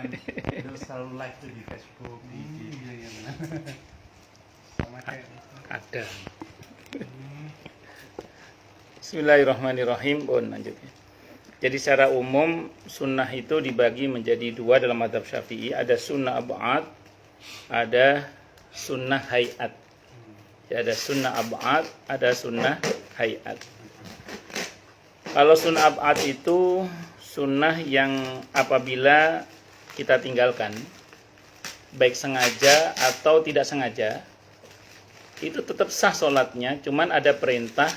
kan beliau selalu live tuh di Facebook, di IG. Iya benar. Sama kayak Ada. Bismillahirrahmanirrahim. Lanjutnya. Jadi secara umum sunnah itu dibagi menjadi dua dalam mazhab Syafi'i. Ada sunnah ab'ad, ada sunnah hayat. Ya, ada sunnah ab'ad, ada sunnah hayat. Kalau sunnah ab'ad itu sunnah yang apabila kita tinggalkan, baik sengaja atau tidak sengaja, itu tetap sah sholatnya, cuman ada perintah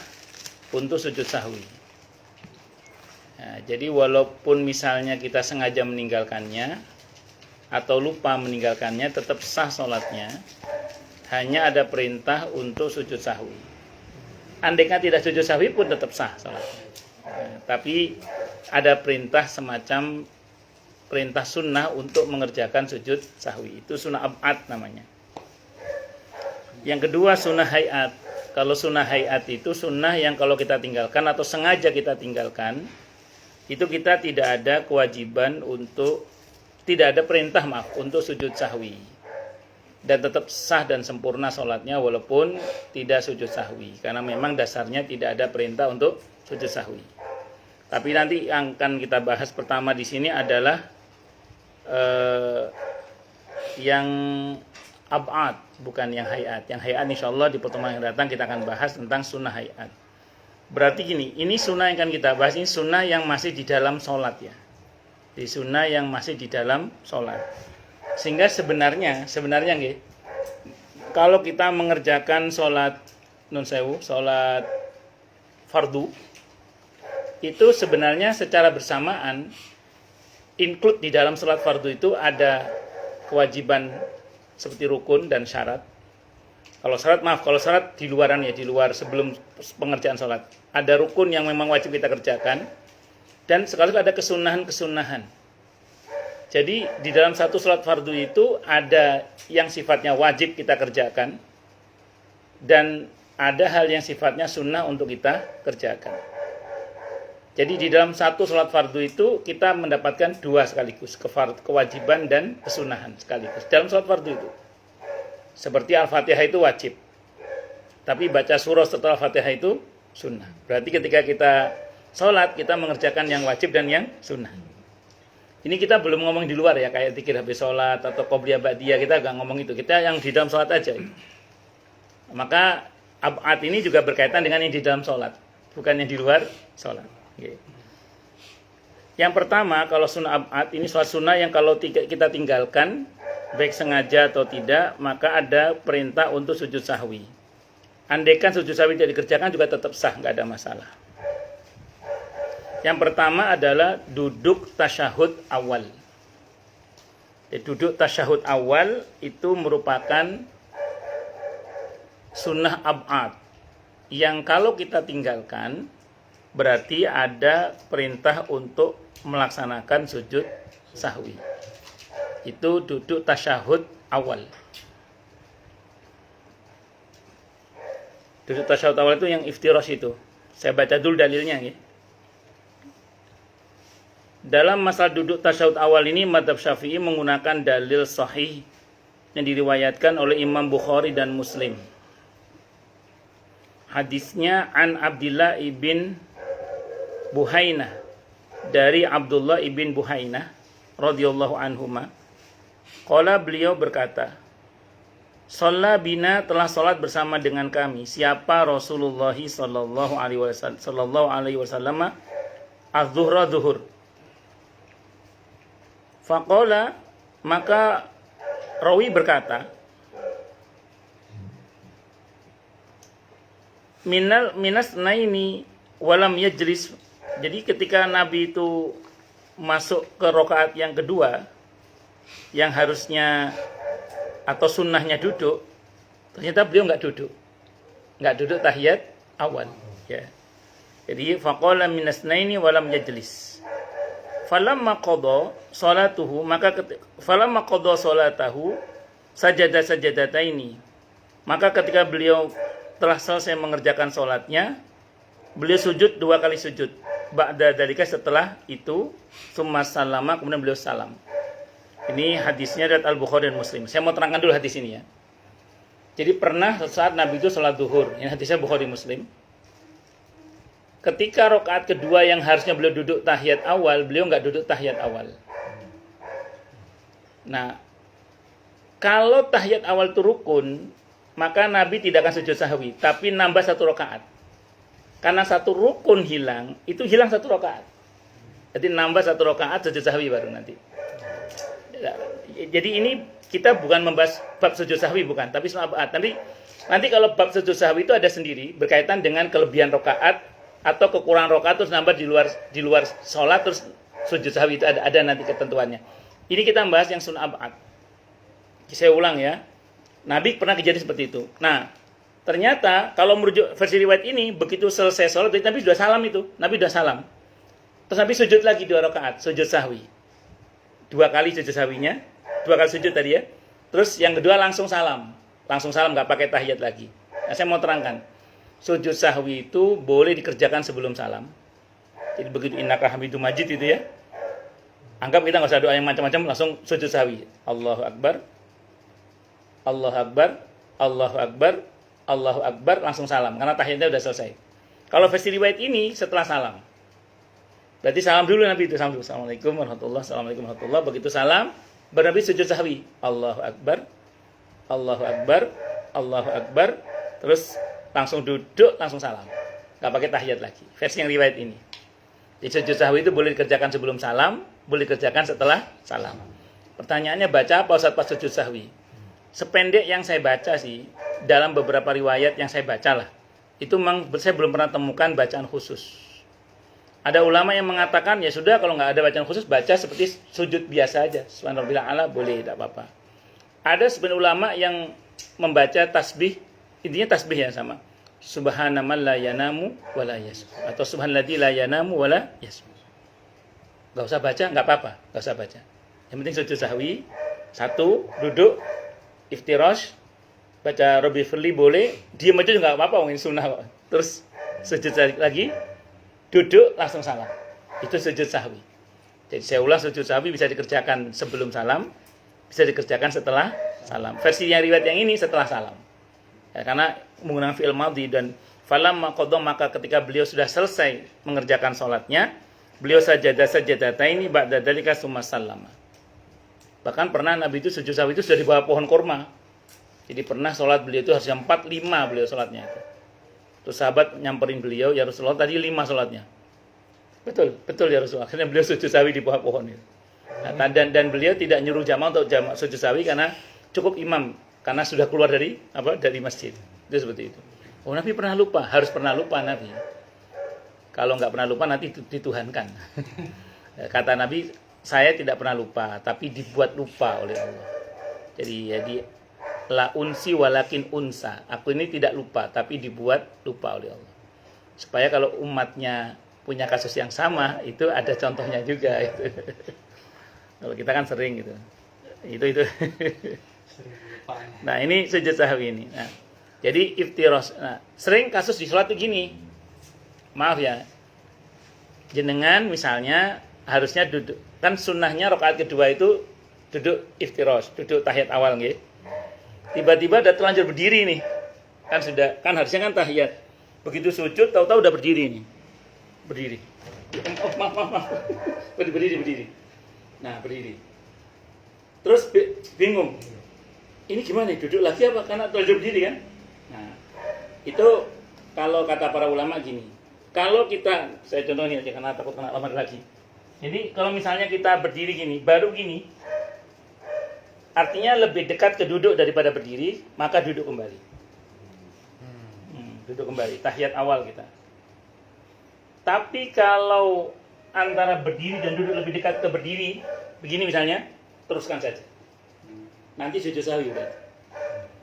untuk sujud sahwi. Nah, jadi walaupun misalnya kita sengaja meninggalkannya atau lupa meninggalkannya, tetap sah sholatnya, hanya ada perintah untuk sujud sahwi. Andaikan tidak sujud sahwi pun tetap sah sholatnya. Nah, tapi ada perintah semacam perintah sunnah untuk mengerjakan sujud sahwi. Itu sunnah ab'ad namanya. Yang kedua sunnah hayat. Kalau sunnah hayat itu sunnah yang kalau kita tinggalkan atau sengaja kita tinggalkan, itu kita tidak ada kewajiban untuk, tidak ada perintah untuk sujud sahwi. Dan tetap sah dan sempurna sholatnya walaupun tidak sujud sahwi. Karena memang dasarnya tidak ada perintah untuk sujud sahwi. Tapi nanti yang akan kita bahas pertama di sini adalah yang ab'ad, bukan yang hayat. Yang hayat insyaallah di pertemuan yang datang kita akan bahas tentang sunnah hayat. Berarti gini, ini sunnah yang akan kita bahas, ini sunnah yang masih di dalam sholat ya. Di sunnah yang masih di dalam sholat. Sehingga sebenarnya nggih, kalau kita mengerjakan sholat nun sewu, sholat fardu, itu sebenarnya secara bersamaan include di dalam sholat fardu itu ada kewajiban seperti rukun dan syarat. Kalau syarat di luaran ya, di luar sebelum pengerjaan sholat. Ada rukun yang memang wajib kita kerjakan, dan sekaligus ada kesunahan-kesunahan. Jadi di dalam satu sholat fardu itu ada yang sifatnya wajib kita kerjakan, dan ada hal yang sifatnya sunnah untuk kita kerjakan. Jadi di dalam satu sholat fardu itu kita mendapatkan dua sekaligus, kewajiban dan kesunahan sekaligus. Dalam sholat fardu itu, seperti Al-Fatihah itu wajib, tapi baca surah setelah Al-Fatihah itu sunnah. Berarti ketika kita sholat, kita mengerjakan yang wajib dan yang sunnah. Ini kita belum ngomong di luar ya, kayak zikir habis sholat atau qobliyah ba'diyah, kita gak ngomong itu. Kita yang di dalam sholat aja. Maka ab'ad ini juga berkaitan dengan yang di dalam sholat, bukan yang di luar sholat. Okay. Yang pertama, kalau sunnah ab'ad ini sholat sunnah yang kalau kita tinggalkan baik sengaja atau tidak, maka ada perintah untuk sujud sahwi. Andaikan sujud sahwi tidak dikerjakan juga tetap sah, nggak ada masalah. Yang pertama adalah duduk tasyahud awal. Duduk tasyahud awal itu merupakan sunnah ab'ad yang kalau kita tinggalkan berarti ada perintah untuk melaksanakan sujud sahwi. Itu duduk tasyahud awal. Duduk tasyahud awal itu yang iftirash itu. Saya baca dulu dalilnya ya. Dalam masalah duduk tasyahud awal ini mazhab Syafi'i menggunakan dalil sahih yang diriwayatkan oleh Imam Bukhari dan Muslim. Hadisnya an Abdullah ibn Buhainah, dari Abdullah ibn Buhainah radhiyallahu anhuma. Qala, beliau berkata, "Shalla bina, telah salat bersama dengan kami siapa Rasulullah sallallahu alaihi wasallam az-zuhra, zuhur. Faqala, maka rawi berkata, minas naini walam yajlis." Jadi ketika Nabi itu masuk ke rakaat yang kedua, yang harusnya atau sunnahnya duduk, ternyata beliau nggak duduk tahiyat awal. Ya. Jadi faqala minas naini walam yajlis. Falamma qada salatuhu, maka falamma qada salatahu sajadataini. Maka ketika beliau telah selesai mengerjakan salatnya, beliau sujud 2 kali sujud. Ba'da dzalika, setelah itu, summa salama, kemudian beliau salam. Ini hadisnya dari Al-Bukhari dan Muslim. Saya mau terangkan dulu hadis ini ya. Jadi pernah saat Nabi itu sholat duhur. Ini hadisnya Bukhari Muslim. Ketika rakaat kedua yang harusnya beliau duduk tahiyat awal, beliau nggak duduk tahiyat awal. Nah, kalau tahiyat awal itu rukun, maka Nabi tidak akan sujud sahwi, tapi nambah satu rakaat. Karena satu rukun hilang, itu hilang satu rakaat. Jadi nambah satu rakaat sujud sahwi baru nanti. Jadi ini kita bukan membahas bab sujud sahwi, bukan, tapi sunnah ab'ad. Nanti kalau bab sujud sahwi itu ada sendiri berkaitan dengan kelebihan rakaat atau kekurangan rakaat terus nambah di luar sholat terus sujud sahwi itu ada nanti ketentuannya. Ini kita membahas yang sunnah ab'ad. Saya ulang ya. Nabi pernah kejadian seperti itu. Nah, ternyata kalau merujuk versi riwayat ini begitu selesai sholat Nabi sudah salam itu. Nabi sudah salam. Terus Nabi sujud lagi 2 rakaat, sujud sahwi. 2 kali sujud sahwinya, 2 kali sujud tadi ya. Terus yang kedua langsung salam, nggak pakai tahiyat lagi. Nah, saya mau terangkan, sujud sahwi itu boleh dikerjakan sebelum salam. Jadi begitu innaka hamidum majid itu ya. Anggap kita nggak usah doa yang macam-macam, langsung sujud sahwi. Allahu Akbar, Allahu Akbar, Allahu Akbar, Allahu Akbar, langsung salam karena tahiyatnya udah selesai. Kalau versi riwayat ini setelah salam. Berarti salam dulu Nabi itu, salam dulu. Assalamualaikum warahmatullahi wabarakatuh. Assalamualaikum warahmatullahi wabarakatuh. Begitu salam, baru Nabi sujud sahwi. Allahu Akbar, Allahu Akbar, Allahu Akbar. Terus langsung duduk, langsung salam. Gak pakai tahiyat lagi. Versi yang riwayat ini. Jadi sujud sahwi itu boleh dikerjakan sebelum salam, boleh dikerjakan setelah salam. Pertanyaannya baca apa Ustaz pas sujud sahwi? Sependek yang saya baca sih, dalam beberapa riwayat yang saya baca lah, itu memang saya belum pernah temukan bacaan khusus. Ada ulama yang mengatakan ya sudah kalau nggak ada bacaan khusus baca seperti sujud biasa aja. Subhanallah ala boleh, tidak apa-apa. Ada sebenarnya ulama yang membaca tasbih, intinya tasbih yang sama. Subhanaman la yanamu wa la yasmu atau subhanalladzi la yanamu wa la yasmu. Nggak usah baca, nggak apa-apa, nggak usah baca. Yang penting sujud sahwi, 1 duduk iftirash, baca Rabbi firli boleh, diam aja juga nggak apa-apa, ini sunnah kok. Terus sujud lagi, duduk langsung salam. Itu sujud sahwi. Jadi saya ulang, sujud sahwi bisa dikerjakan sebelum salam, bisa dikerjakan setelah salam. Versi yang riwayat yang ini setelah salam. Ya, karena menggunakan fi'il madhi dan falamma qadha, maka ketika beliau sudah selesai mengerjakan salatnya, beliau sajadataini ba'da dzalika summa sallama. Bahkan pernah Nabi itu sujud sahwi itu sudah di bawah pohon kurma. Jadi pernah salat beliau itu harusnya 4-5 beliau salatnya itu. Terus sahabat nyamperin beliau, ya Rasulullah tadi 5 sholatnya. Betul ya Rasulullah. Akhirnya beliau sujud sahwi di bawah pohon itu. Nah, dan beliau tidak nyuruh jamaah untuk jamaah sujud sahwi karena cukup imam. Karena sudah keluar dari masjid. Itu seperti itu. Oh, Nabi pernah lupa, harus pernah lupa Nabi. Kalau nggak pernah lupa nanti dituhankan. Kata Nabi, saya tidak pernah lupa, tapi dibuat lupa oleh Allah. Jadi la unsi walakin unsa. Aku ini tidak lupa, tapi dibuat lupa oleh Allah. Supaya kalau umatnya punya kasus yang sama, itu ada contohnya juga. Itu. Kalau kita kan sering gitu. Itu. Nah, ini sujud sahwi ini. Nah, jadi iftiros. Nah, sering kasus di sholat itu gini. Maaf ya. Jenengan misalnya harusnya duduk. Kan sunnahnya rakaat kedua itu duduk iftiros, duduk tahiyat awal nggih. Tiba-tiba udah terlanjur berdiri nih. Kan harusnya kan tahiyat. Begitu sujud tahu-tahu udah berdiri nih. Berdiri. Oh, maaf. Berdiri. Nah, berdiri. Terus bingung. Ini gimana nih? Duduk lagi apa? Karena terlanjur berdiri kan? Nah, itu kalau kata para ulama gini. Kalau kita, saya contohnya aja karena takut kena lama lagi. Jadi kalau misalnya kita berdiri gini, baru gini, artinya lebih dekat ke duduk daripada berdiri, maka duduk kembali. Duduk kembali, tahiyat awal kita. Tapi kalau antara berdiri dan duduk lebih dekat ke berdiri, begini misalnya, teruskan saja. Nanti sujud sahwi udah.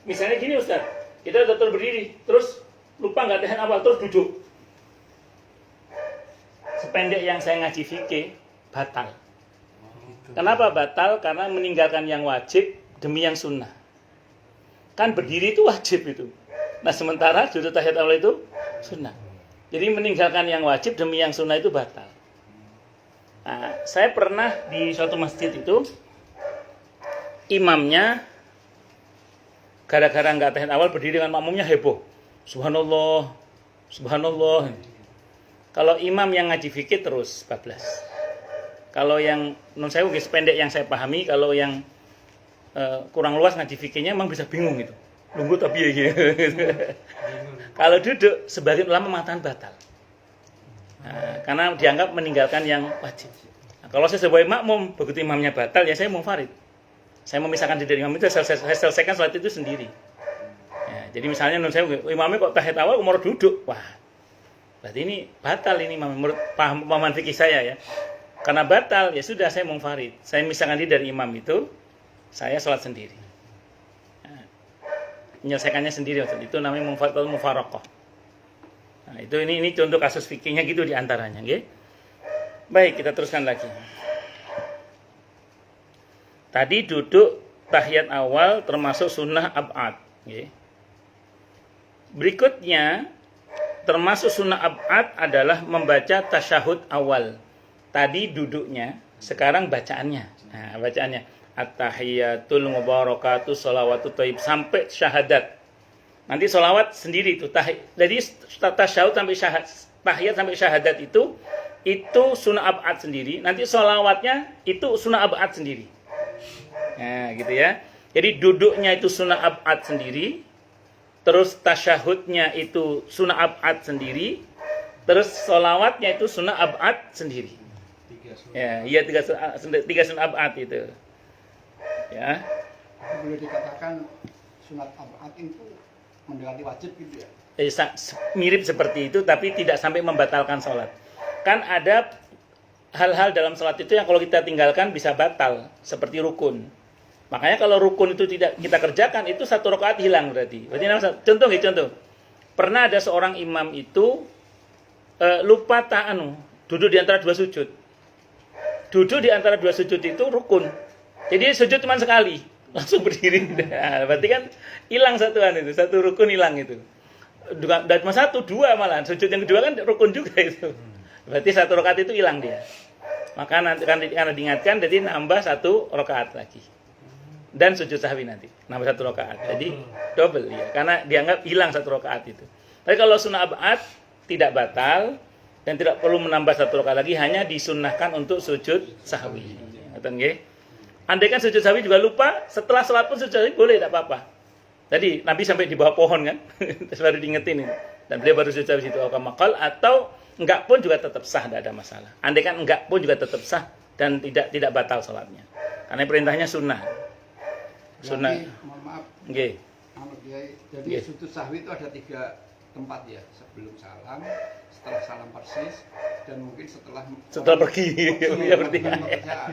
Misalnya gini Ustaz, kita udah berdiri, terus lupa nggak tahan awal, terus duduk. Sependek yang saya ngaji fikih, batal. Kenapa batal? Karena meninggalkan yang wajib demi yang sunnah. Kan berdiri itu wajib itu. Nah sementara duduk tahiyat awal itu sunnah. Jadi meninggalkan yang wajib demi yang sunnah itu batal. Nah, saya pernah di suatu masjid itu imamnya gara-gara nggak tahiyat awal berdiri dengan makmumnya heboh. Subhanallah, subhanallah. Kalau imam yang ngaji fikih terus bablas. Kalau yang non saya pendek yang saya pahami, kalau yang kurang luas ngaji fikihnya memang bisa bingung gitu. Nunggu tapi ya gitu. Kalau duduk sebagian ulama mengatakan batal. Nah, karena dianggap meninggalkan yang wajib. Nah, kalau saya sebagai makmum, begitu imamnya batal ya saya munfarid. Saya memisahkan diri dari imam itu, saya selesaikan salat itu sendiri. Ya, jadi misalnya non saya imamnya kok tahiyat awal umur duduk, wah, berarti ini batal ini menurut pemahaman fikih saya ya. Karena batal ya sudah saya munfarid. Saya memisahkan diri dari imam itu, saya salat sendiri. Nah, menyelesaikannya sendiri itu namanya munfarid atau mufaraqah. Nah, itu ini contoh kasus fikihnya gitu diantaranya, okay? Baik, kita teruskan lagi. Tadi duduk tahiyat awal termasuk sunnah ab'ad. Okay. Berikutnya termasuk sunnah ab'ad adalah membaca tasyahud awal. Tadi duduknya, sekarang bacaannya. Nah, bacaannya at-tahiyatul mubarakatuh sholawatut thayyib sampai syahadat. Nanti sholawat sendiri itu. Jadi tasyahud sampai tahiyat sampai syahadat itu sunnah ab'ad sendiri. Nanti sholawatnya itu sunnah ab'ad sendiri. Nah, gitu ya. Jadi duduknya itu sunnah ab'ad sendiri, terus tasyahudnya itu sunnah ab'ad sendiri, terus sholawatnya itu sunnah ab'ad sendiri. Tiga sunnah ab'ad itu. Ya. Boleh dikatakan sunat ab'ad itu mendekati wajib gitu ya? Mirip seperti itu, tapi tidak sampai membatalkan sholat. Kan ada hal-hal dalam sholat itu yang kalau kita tinggalkan bisa batal, seperti rukun. Makanya kalau rukun itu tidak kita kerjakan, itu satu rakaat hilang berarti. Contoh. Pernah ada seorang imam itu lupa duduk di antara dua sujud. Duduk di antara dua sujud itu rukun. Jadi sujud cuma sekali, langsung berdiri. Nah, berarti kan hilang satu rukun hilang itu. Dan cuma dua malah. Sujud yang kedua kan rukun juga itu. Berarti satu rakaat itu hilang dia. Maka nanti karena diingatkan, jadi nambah satu rakaat lagi. Dan sujud sahwi nanti nambah satu rakaat. Jadi double ya, karena dianggap hilang satu rakaat itu. Tapi kalau sunnah ab'ad tidak batal dan tidak perlu menambah satu rakaat lagi, hanya disunnahkan untuk sujud sahwi. Ngoten nggih. Andaikan sujud sahwi juga lupa, setelah salat pun sujud sahwi boleh, tidak apa-apa. Tadi Nabi sampai di bawah pohon kan, terus baru diingetin ini. Dan beliau baru sujud sahwi itu makal, atau enggak pun juga tetap sah, tidak ada masalah. Andaikan enggak pun juga tetap sah dan tidak batal salatnya. Karena perintahnya sunnah. Sunnah. Mohon maaf. Nggih. Jadi sujud sahwi itu ada 3 tempat ya, sebelum salam, setelah salam persis, dan mungkin setelah pergi. Ya berarti.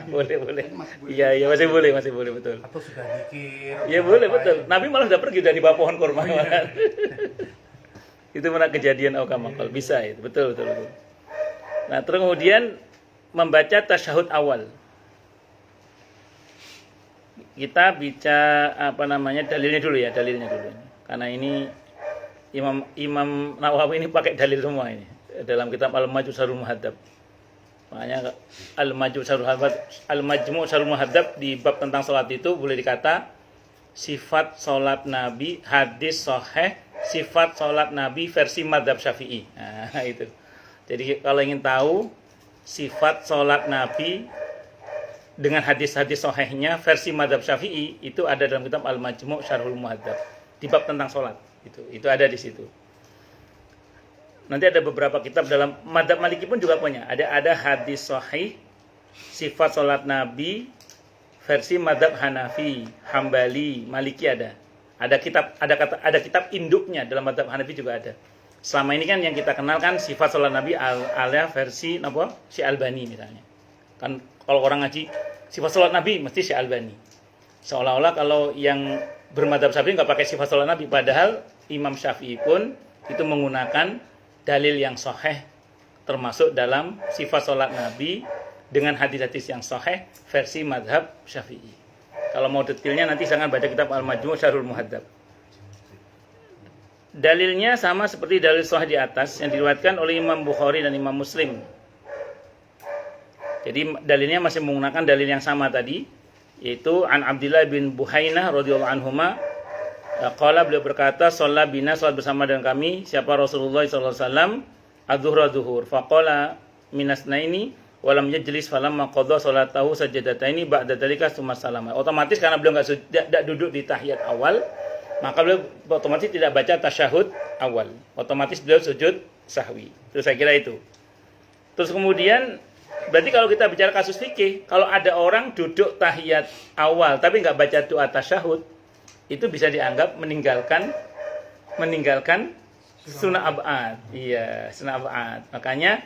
Boleh. Iya, masih boleh betul. Atau sudah zikir. Iya boleh betul. Nabi malah sudah pergi dari bawah pohon kurma. Itu mana kejadian aukamakal, bisa itu. Betul. Nah, terus kemudian membaca tasyahud awal. Kita bicara dalilnya dulu. Karena ini Imam Nawawi ini pakai dalil semua ini dalam kitab Al-Majmu' Syarhul Muhadzab. Makanya Al-Majmu' Syarhul Muhadzab di bab tentang salat itu boleh dikata sifat salat Nabi, hadis sahih sifat salat Nabi versi mazhab Syafi'i. Nah, itu. Jadi kalau ingin tahu sifat salat Nabi dengan hadis-hadis sahihnya versi mazhab Syafi'i, itu ada dalam kitab Al-Majmu' Syarhul Muhadzab di bab tentang salat. Itu ada di situ. Nanti ada beberapa kitab dalam mazhab Maliki pun juga punya. Ada hadis sahih sifat salat Nabi versi mazhab Hanafi, Hambali, Maliki ada. Ada kitab induknya dalam mazhab Hanafi juga ada. Selama ini kan yang kita kenal kan sifat salat Nabi ala versi si Albani misalnya. Kan kalau orang ngaji sifat salat Nabi mesti si Albani. Seolah-olah kalau yang bermadzhab Syafi'i enggak pakai sifat salat Nabi, padahal Imam Syafi'i pun itu menggunakan dalil yang sahih termasuk dalam sifat salat Nabi dengan hadis-hadis yang sahih versi mazhab Syafi'i. Kalau mau detailnya nanti jangan baca kitab Al-Majmu' Syarhul Muhadzab. Dalilnya sama seperti dalil sahih di atas yang diriwayatkan oleh Imam Bukhari dan Imam Muslim. Jadi dalilnya masih menggunakan dalil yang sama tadi, yaitu an Abdullah bin Buhainah radhiyallahu anhuma qala, beliau berkata, shalla bina, salat bersama dengan kami siapa Rasulullah sallallahu alaihi wasallam adzuhra zuhur, faqala minasnaini wa lam yajlis falamma qadha salatahu sajadataini ba'da dzalika tsumma salama. Otomatis karena beliau enggak duduk di tahiyat awal, maka beliau otomatis tidak baca tasyahud awal. Otomatis beliau sujud sahwi. Terus saya kira itu. Terus kemudian berarti kalau kita bicara kasus fikih, kalau ada orang duduk tahiyat awal tapi enggak baca doa tasyahud, itu bisa dianggap meninggalkan sunnah ab'ad. Iya, sunnah ab'ad. Makanya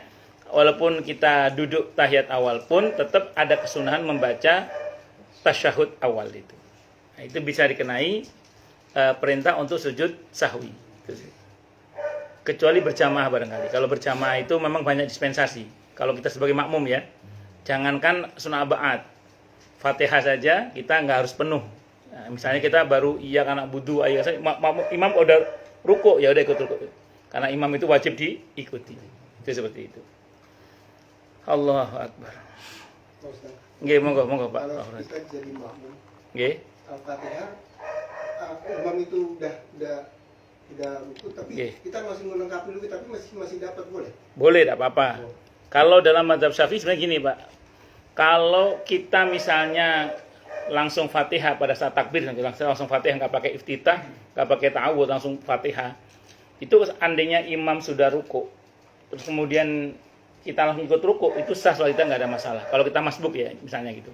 walaupun kita duduk tahiyat awal pun tetap ada kesunahan membaca tasyahud awal itu. Nah, itu bisa dikenai perintah untuk sujud sahwi. Kecuali berjamaah barangkali. Kalau berjamaah itu memang banyak dispensasi. Kalau kita sebagai makmum ya, jangankan sunnah ab'ad, Fatihah saja kita nggak harus penuh. Nah, misalnya kita baru iya karena budu ayat saya imam udah ruku, ya udah ikut ruku. Karena imam itu wajib diikuti. Itu seperti itu. Allahu akbar. Nggih, monggo Pak. Kalau kita jadi makmum, Nggih. Al-Fatihah, imam itu udah ruku, tapi kita masih melengkapi dulu, tapi masih dapat, boleh? Boleh, tidak apa-apa. Kalau dalam mazhab Syafi'i sebenarnya gini, Pak. Kalau kita misalnya langsung Fatihah pada saat takbir, langsung Fatihah, nggak pakai iftitah, nggak pakai ta'awudz, langsung Fatihah. Itu andainya imam sudah ruku, terus kemudian kita langsung ikut ruku, itu sah, soal kita nggak ada masalah. Kalau kita masbuk ya, misalnya gitu.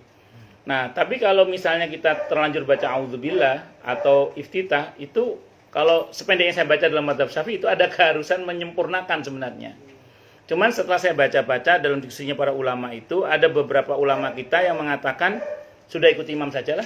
Nah, tapi kalau misalnya kita terlanjur baca auzubillah atau iftitah, itu kalau sependek yang saya baca dalam mazhab Syafi'i itu ada keharusan menyempurnakan sebenarnya. Cuman setelah saya baca-baca dalam diskusinya para ulama itu, ada beberapa ulama kita yang mengatakan sudah ikut imam sajalah.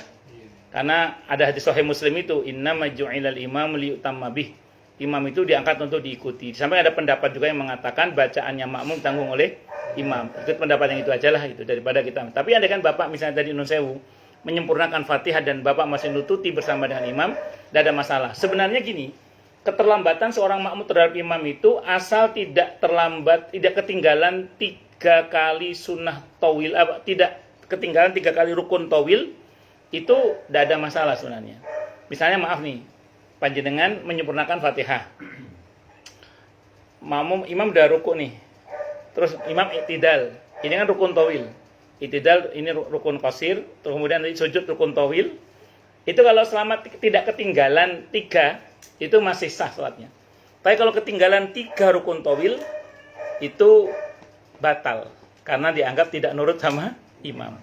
Karena ada hadis sahih Muslim itu, innama ju'ilal imam liyutamma bih. Imam itu diangkat untuk diikuti. Sampai ada pendapat juga yang mengatakan bacaannya makmum tanggung oleh imam. Ikut pendapat yang itu ajalah itu daripada kita. Tapi andai kan Bapak misalnya tadi Nun Sewu menyempurnakan Fatihah dan Bapak masih nututi bersama dengan imam, tidak ada masalah. Sebenarnya gini, keterlambatan seorang makmum terhadap imam itu asal tidak terlambat, tidak ketinggalan 3 kali sunnah tawil, tidak ketinggalan 3 kali rukun tawil, itu tidak ada masalah sebenarnya. Misalnya maaf nih, panjenengan menyempurnakan Fatihah, imam udah ruku nih, terus imam i'tidal, ini kan rukun tawil, i'tidal ini rukun qasir, terus kemudian sujud rukun tawil, itu kalau selama tidak ketinggalan 3, itu masih sah salatnya. Tapi kalau ketinggalan 3 rukun tawil, itu batal, karena dianggap tidak nurut sama imam.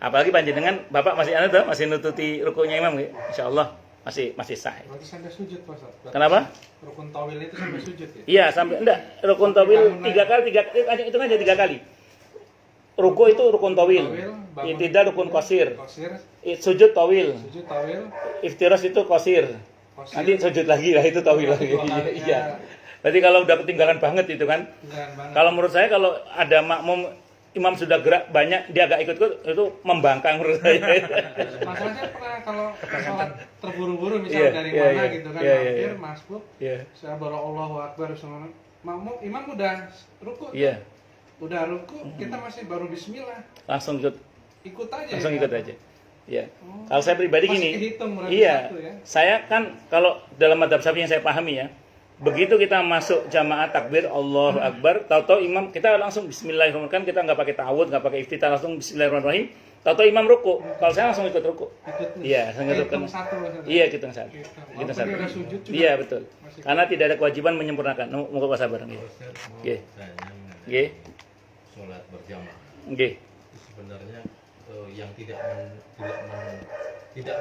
Apalagi panjenengan Bapak masih nututi rukunya imam, insyaallah masih sah. Berarti sampai sujud, Pak Ustaz. Kenapa? Rukun tawil itu sampai sujud ya? Iya, sampai enggak. Rukun tawil 3 kali, itu kan jadi 3 kali. Ruku itu rukun tawil. I'tidal rukun qasir. Sujud tawil. Iftiras itu qasir. Nanti sujud lagi lah, itu tawil lagi. Iya. Berarti kalau udah ketinggalan banget itu kan. Kalau menurut saya kalau ada makmum imam sudah gerak banyak, dia agak ikut itu membangkang menurut saya. Masalahnya pernah kalau sholat terburu-buru misalnya dari mana gitu kan, hampir masbuk, saya baru Allahu Akbar, makmum imam udah ruku, udah ruku, kita masih baru Bismillah, langsung ikut aja. Ya. Kalau saya pribadi gini, iya, saya kan kalau dalam mazhab Syafi'i yang saya pahami ya, begitu kita masuk jamaah takbir Allahu Akbar, tahu-tahu imam kita langsung Bismillahirrahmanirrahim, kan kita nggak pakai ta'awudz, nggak pakai iftitah, langsung Bismillahirrahmanirrahim. Tahu-tahu imam ruku, kalau saya langsung ikut ruku. Iya, saya hitung satu. Iya, hitung satu. Iya, betul. Karena tidak ada kewajiban menyempurnakan. Moga Pak sabar. Nggih. Nggih. Salat berjamaah. Nggih. Sebenarnya yang tidak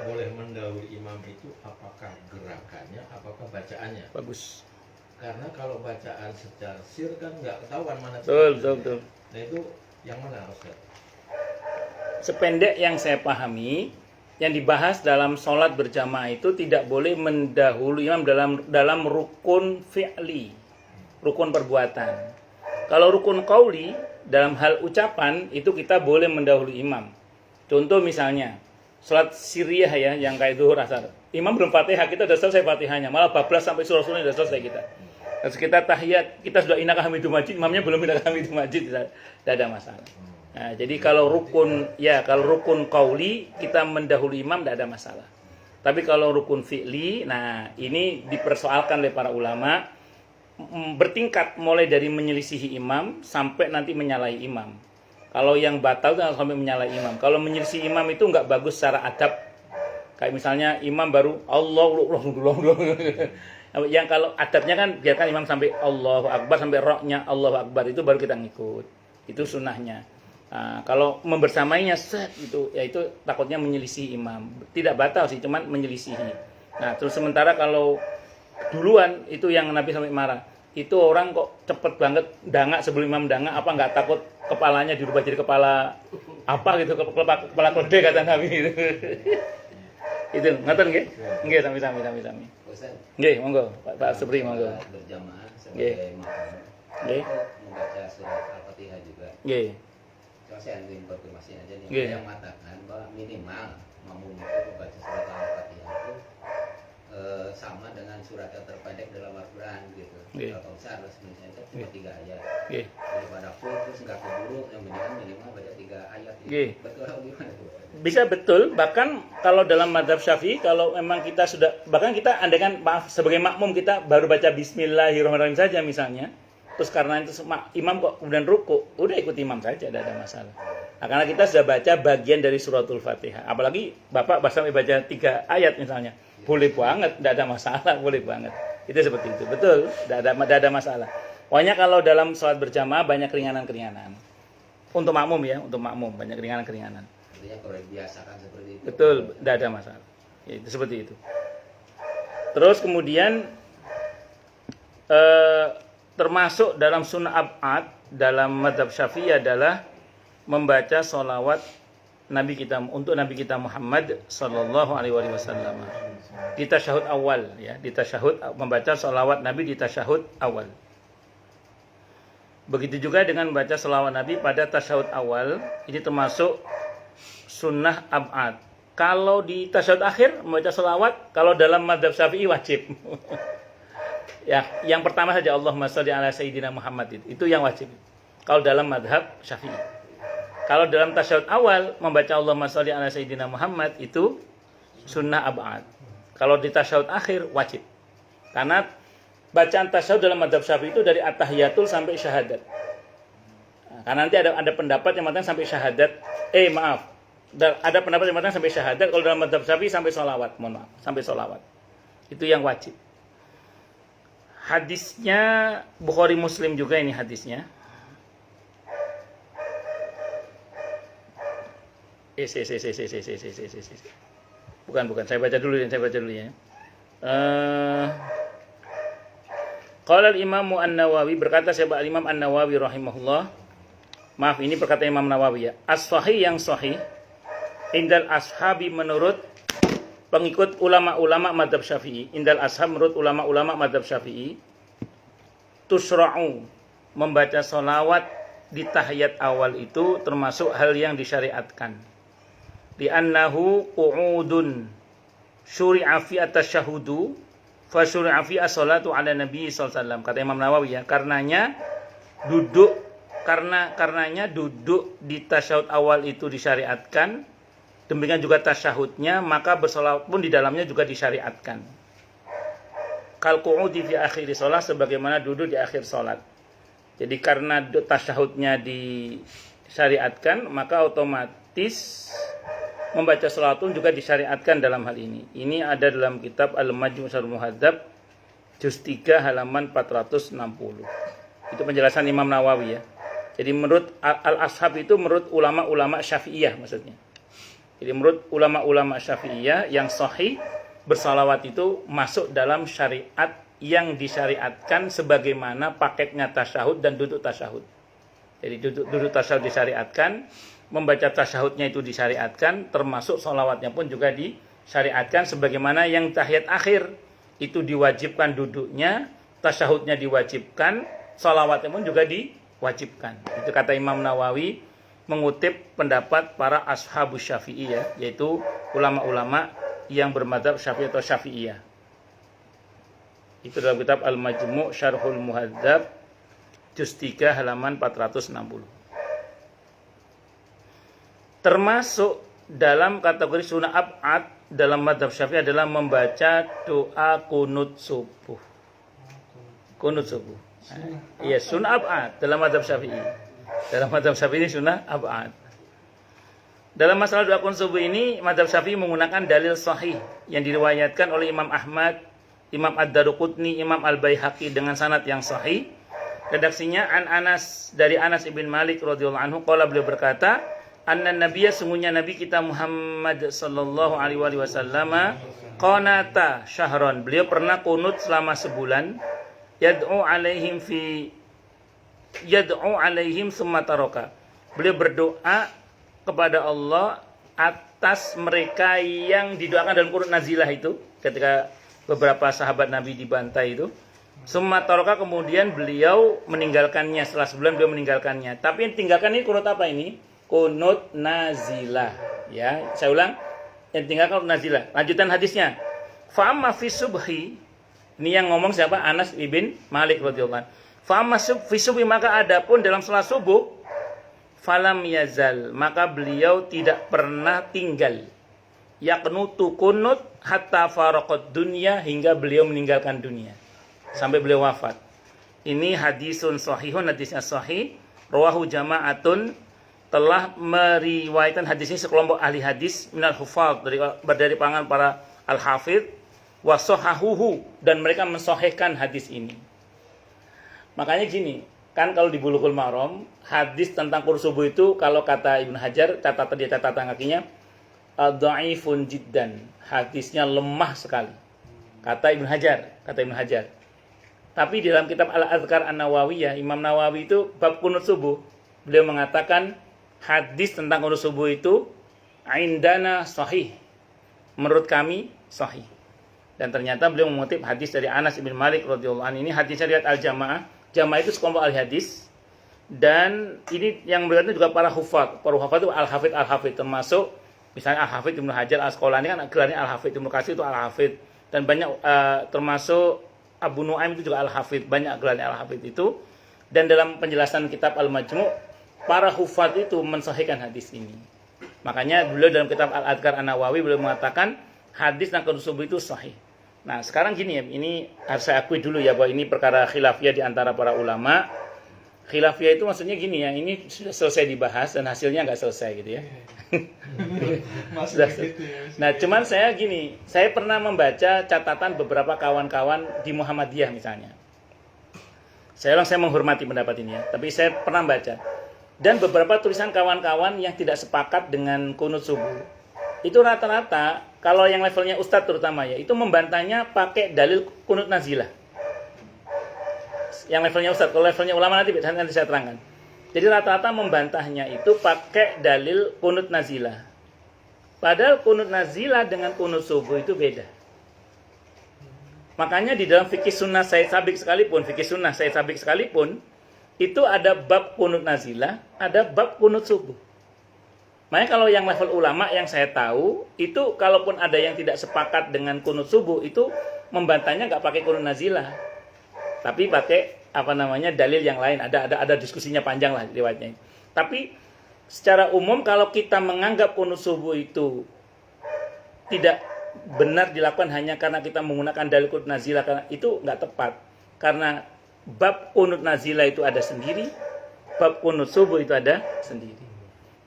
boleh mendahului imam itu apakah gerakannya, apakah bacaannya? Bagus. Karena kalau bacaan secara sir kan nggak ketahuan mana. Betul. Nah itu yang mana Ustaz? Sependek yang saya pahami, yang dibahas dalam sholat berjamaah itu tidak boleh mendahului imam dalam rukun fi'li, rukun perbuatan. Kalau rukun qauli, dalam hal ucapan itu kita boleh mendahului imam. Contoh misalnya sholat sirriyah ya, yang kayak zuhur asar, imam belum Fatihah, kita sudah selesai Fatihahnya, malah bablas sampai surah-surahnya sudah selesai kita. Terus kita tahiyat, kita sudah innaka hamidum majid, imamnya belum innaka hamidum majid, tidak ada masalah. Nah, jadi kalau rukun qauli kita mendahului imam tidak ada masalah. Tapi kalau rukun fi'li, nah ini dipersoalkan oleh para ulama bertingkat mulai dari menyelisihi imam sampai nanti menyalahi imam. Kalau yang batal itu sampai menyalahi imam. Kalau menyelisihi imam itu nggak bagus secara adab. Kayak misalnya imam baru Allah. Yang kalau adabnya kan biarkan imam sampai Allahu Akbar, sampai roknya Allahu Akbar, itu baru kita ngikut. Itu sunnahnya. Nah, kalau membersamainya itu ya itu takutnya menyelisih imam. Tidak batal sih, cuman menyelisihi. Nah, terus sementara kalau duluan itu yang Nabi sampai marah. Itu orang kok cepet banget dangak sebelum imam dangak, apa nggak takut kepalanya dirubah jadi kepala apa gitu, kepala keledai kata Nabi gitu. Itu ngaten nggih? Nggih, sami-sami. Nggih, monggo Pak Supri monggo. Berjamaah sebagai makmum. Nggih. Membaca surat Al-Fatihah juga. Nggih. Cuma saya ingin konfirmasi aja nih, Nggih. yang mengatakan bahwa minimal makmum itu membaca surat Al-Fatihah itu sama dengan surat yang terpendek dalam Al-Quran gitu. Nggih. Kalau besar sebenarnya itu cuma 3 ayat. Nggih. Daripada full terus nggak keburu, yang minimal baca 3 ayat. Gitu. Nggih. Betul atau gimana tuh? Bisa betul, bahkan kalau dalam mazhab Syafi'i, kalau memang kita sudah, bahkan kita andaikan maaf sebagai makmum kita baru baca Bismillahirrahmanirrahim saja misalnya, terus karena itu imam kok kemudian ruku, udah ikut imam saja, tidak ada masalah. Nah, karena kita sudah baca bagian dari suratul Fatihah, apalagi bapak sampai baca 3 ayat misalnya, boleh banget, tidak ada masalah, boleh banget. Itu seperti itu, betul, tidak ada masalah. Pokoknya kalau dalam sholat berjamaah banyak keringanan-keringanan. Untuk makmum ya, untuk makmum banyak keringanan-keringanan. Artinya kalau dibiasakan seperti itu. Betul, tidak ada masalah. Ya, itu seperti itu. Terus kemudian termasuk dalam sunnah ab'ad dalam mazhab Syafi'i adalah membaca sholawat untuk Nabi kita Muhammad sallallahu alaihi wasallam. Di tasyahud awal ya, di tasyahud membaca sholawat Nabi di tasyahud awal. Begitu juga dengan membaca sholawat Nabi pada tasyahud awal, ini termasuk sunnah ab'ad. Kalau di tasyahud akhir membaca sholawat, kalau dalam mazhab Syafi'i wajib. Ya, yang pertama saja Allahumma sholli ala sayyidina Muhammad itu yang wajib. Kalau dalam mazhab Syafi'i. Kalau dalam tasyahud awal membaca Allahumma sholli ala sayyidina Muhammad itu sunnah ab'ad. Kalau di tasyahud akhir wajib. Karena bacaan tasyahud dalam mazhab Syafi'i itu dari at-tahiyatul sampai syahadat. Nah, karena nanti ada pendapat yang mengatakan sampai syahadat. Ada pendapat yang mengatakan sampai syahadat. Kalau dalam mazhab Syafi'i sampai sholawat. Mohon maaf, sampai sholawat. Itu yang wajib. Hadisnya Bukhari Muslim juga ini hadisnya. Bukan. Saya baca dulu ya. Qala al-Imam An-Nawawi, berkata Syekh Imam An-Nawawi rahimahullah. Maaf, ini perkataan Imam Nawawi ya. As-sahih yang sahih indal ashabi menurut pengikut ulama-ulama mazhab Syafi'i. Indal ashab menurut ulama-ulama mazhab Syafi'i, tusra'u membaca sholawat di tahiyat awal itu termasuk hal yang disyariatkan. Di annahu qu'udun syuri'a fi at-tasyahudu fa syuri'a fi as-salatu ala nabi sallallahu alaihi wasallam. Kata Imam Nawawi ya, karenanya duduk di tasyahud awal itu disyariatkan. Demikian juga tasyahudnya, maka bersolawat pun di dalamnya juga disyariatkan. Kal qu'udi fi akhir shalah, sebagaimana duduk di akhir salat. Jadi karena tasyahudnya disyariatkan, maka otomatis membaca sholawat pun juga disyariatkan dalam hal ini. Ini ada dalam kitab Al-Majmu' Syarh Muhadzab juz 3 halaman 460. Itu penjelasan Imam Nawawi ya. Jadi menurut al-ashab itu menurut ulama-ulama Syafi'iyah maksudnya. Jadi menurut ulama-ulama Syafi'iyah yang sahih, bersalawat itu masuk dalam syariat yang disyariatkan sebagaimana paketnya tasyahud dan duduk tasyahud. Jadi duduk tasyahud disyariatkan, membaca tasyahudnya itu disyariatkan, termasuk salawatnya pun juga disyariatkan sebagaimana yang tahiyat akhir itu diwajibkan duduknya, tasyahudnya diwajibkan, salawatnya pun juga diwajibkan. Itu kata Imam Nawawi mengutip pendapat para ashabus Syafi'i ya, yaitu ulama-ulama yang bermadzhab Syafi'i atau Syafi'iyah. Itu dalam kitab Al-Majmu' Syarhul Muhadzab juz 3 halaman 460. Termasuk dalam kategori sunnah ab'ad dalam mazhab Syafi'i adalah membaca doa kunut subuh. Kunut subuh. Iya, sunnah ab'ad dalam mazhab Syafi'i. Dalam mazhab Syafi'i ini sunnah ab'ad. Dalam masalah doa kunut subuh ini, mazhab Syafi'i menggunakan dalil sahih yang diriwayatkan oleh Imam Ahmad, Imam Ad-Daruqutni, Imam Al-Baihaqi dengan sanad yang sahih. Redaksinya Anas dari Anas ibn Malik radhiyallahu anhu, qala beliau berkata, anna nabiyya sungguhnya nabi kita Muhammad sallallahu alaihi wasallam qanata syahron. Beliau pernah kunut selama sebulan, yad'u alaihim summa taraka. Beliau berdoa kepada Allah atas mereka yang didoakan dalam kunut nazilah itu ketika beberapa sahabat Nabi dibantai itu. Summa taraka, kemudian beliau meninggalkannya, setelah sebulan beliau meninggalkannya. Tapi yang tinggalkan ini kunut apa ini? Kunut nazilah. Ya, saya ulang. Yang tinggalkan kunut nazilah. Lanjutan hadisnya. Fa amma fi subhi, ini yang ngomong siapa? Anas ibn Malik radhiyallahu anhu. Fa amma fi subhi, maka adapun dalam salat subuh, falam yazal, maka beliau tidak pernah tinggal. Yaqnutu kunut hatta faraqad dunya, hingga beliau meninggalkan dunia. Sampai beliau wafat. Ini hadisun sahihun, hadisnya sahih. Rawahu jama'atun, telah meriwayatkan hadis ini sekelompok ahli hadis minal hufaz, dari pangan para al-hafidh, wa sahahuhu, dan mereka mensahihkan hadis ini. Makanya gini, kan kalau di Bulughul Maram, hadis tentang kunut subuh itu kalau kata Ibnu Hajar, catatan kakinya, dhaifun jiddan, hadisnya lemah sekali. Kata Ibnu Hajar. Tapi di dalam kitab Al-Adhkar An-Nawawiyah, Imam Nawawi itu bab kunut subuh, beliau mengatakan hadis tentang kunut subuh itu indana sahih, menurut kami sahih. Dan ternyata beliau mengutip hadis dari Anas bin Malik radhiyallahu anhu. Ini hadisnya riwayat Al-Jamaah. Jamaah itu sekelompok ahli hadis, dan ini yang meriwayatkan juga para hufaz. Para hufaz itu al-hafidh, termasuk misalnya Al-Hafidh Ibnu Hajar Al-Asqalani, kan gelarnya Al-Hafidh, Ibnu Katsir itu Al-Hafidh, dan banyak termasuk Abu Nuaim itu juga Al-Hafidh, banyak gelarnya Al-Hafidh itu. Dan dalam penjelasan kitab Al-Majmu', para hufaz itu mensahihkan hadis ini. Makanya beliau dalam kitab Al-Adhkar An-Nawawi beliau mengatakan hadis tentang kunut subuh itu sahih. Nah, sekarang gini ya, ini harus saya akui dulu ya bahwa ini perkara khilafiyah di antara para ulama. Khilafiyah itu maksudnya gini ya, ini sudah selesai dibahas dan hasilnya nggak selesai gitu ya. Nah, cuman saya gini, saya pernah membaca catatan beberapa kawan-kawan di Muhammadiyah misalnya. Saya menghormati pendapat ini ya, tapi saya pernah baca. Dan beberapa tulisan kawan-kawan yang tidak sepakat dengan kunut subuh, itu rata-rata kalau yang levelnya ustadz terutama ya, itu membantahnya pakai dalil kunut nazilah. Yang levelnya ustadz, kalau levelnya ulama nanti saya terangkan. Jadi rata-rata membantahnya itu pakai dalil kunut nazilah. Padahal kunut nazilah dengan kunut subuh itu beda. Makanya di dalam fikih sunnah Said Sabiq sekalipun, itu ada bab kunut nazilah, ada bab kunut subuh. Makanya kalau yang level ulama yang saya tahu, itu kalaupun ada yang tidak sepakat dengan kunut subuh, itu membantahnya nggak pakai kunut nazilah, tapi pakai dalil yang lain. Ada diskusinya panjang lah riwayatnya. Tapi secara umum kalau kita menganggap kunut subuh itu tidak benar dilakukan hanya karena kita menggunakan dalil kunut nazilah, karena itu nggak tepat. Karena bab kunut nazilah itu ada sendiri, bab kunut subuh itu ada sendiri.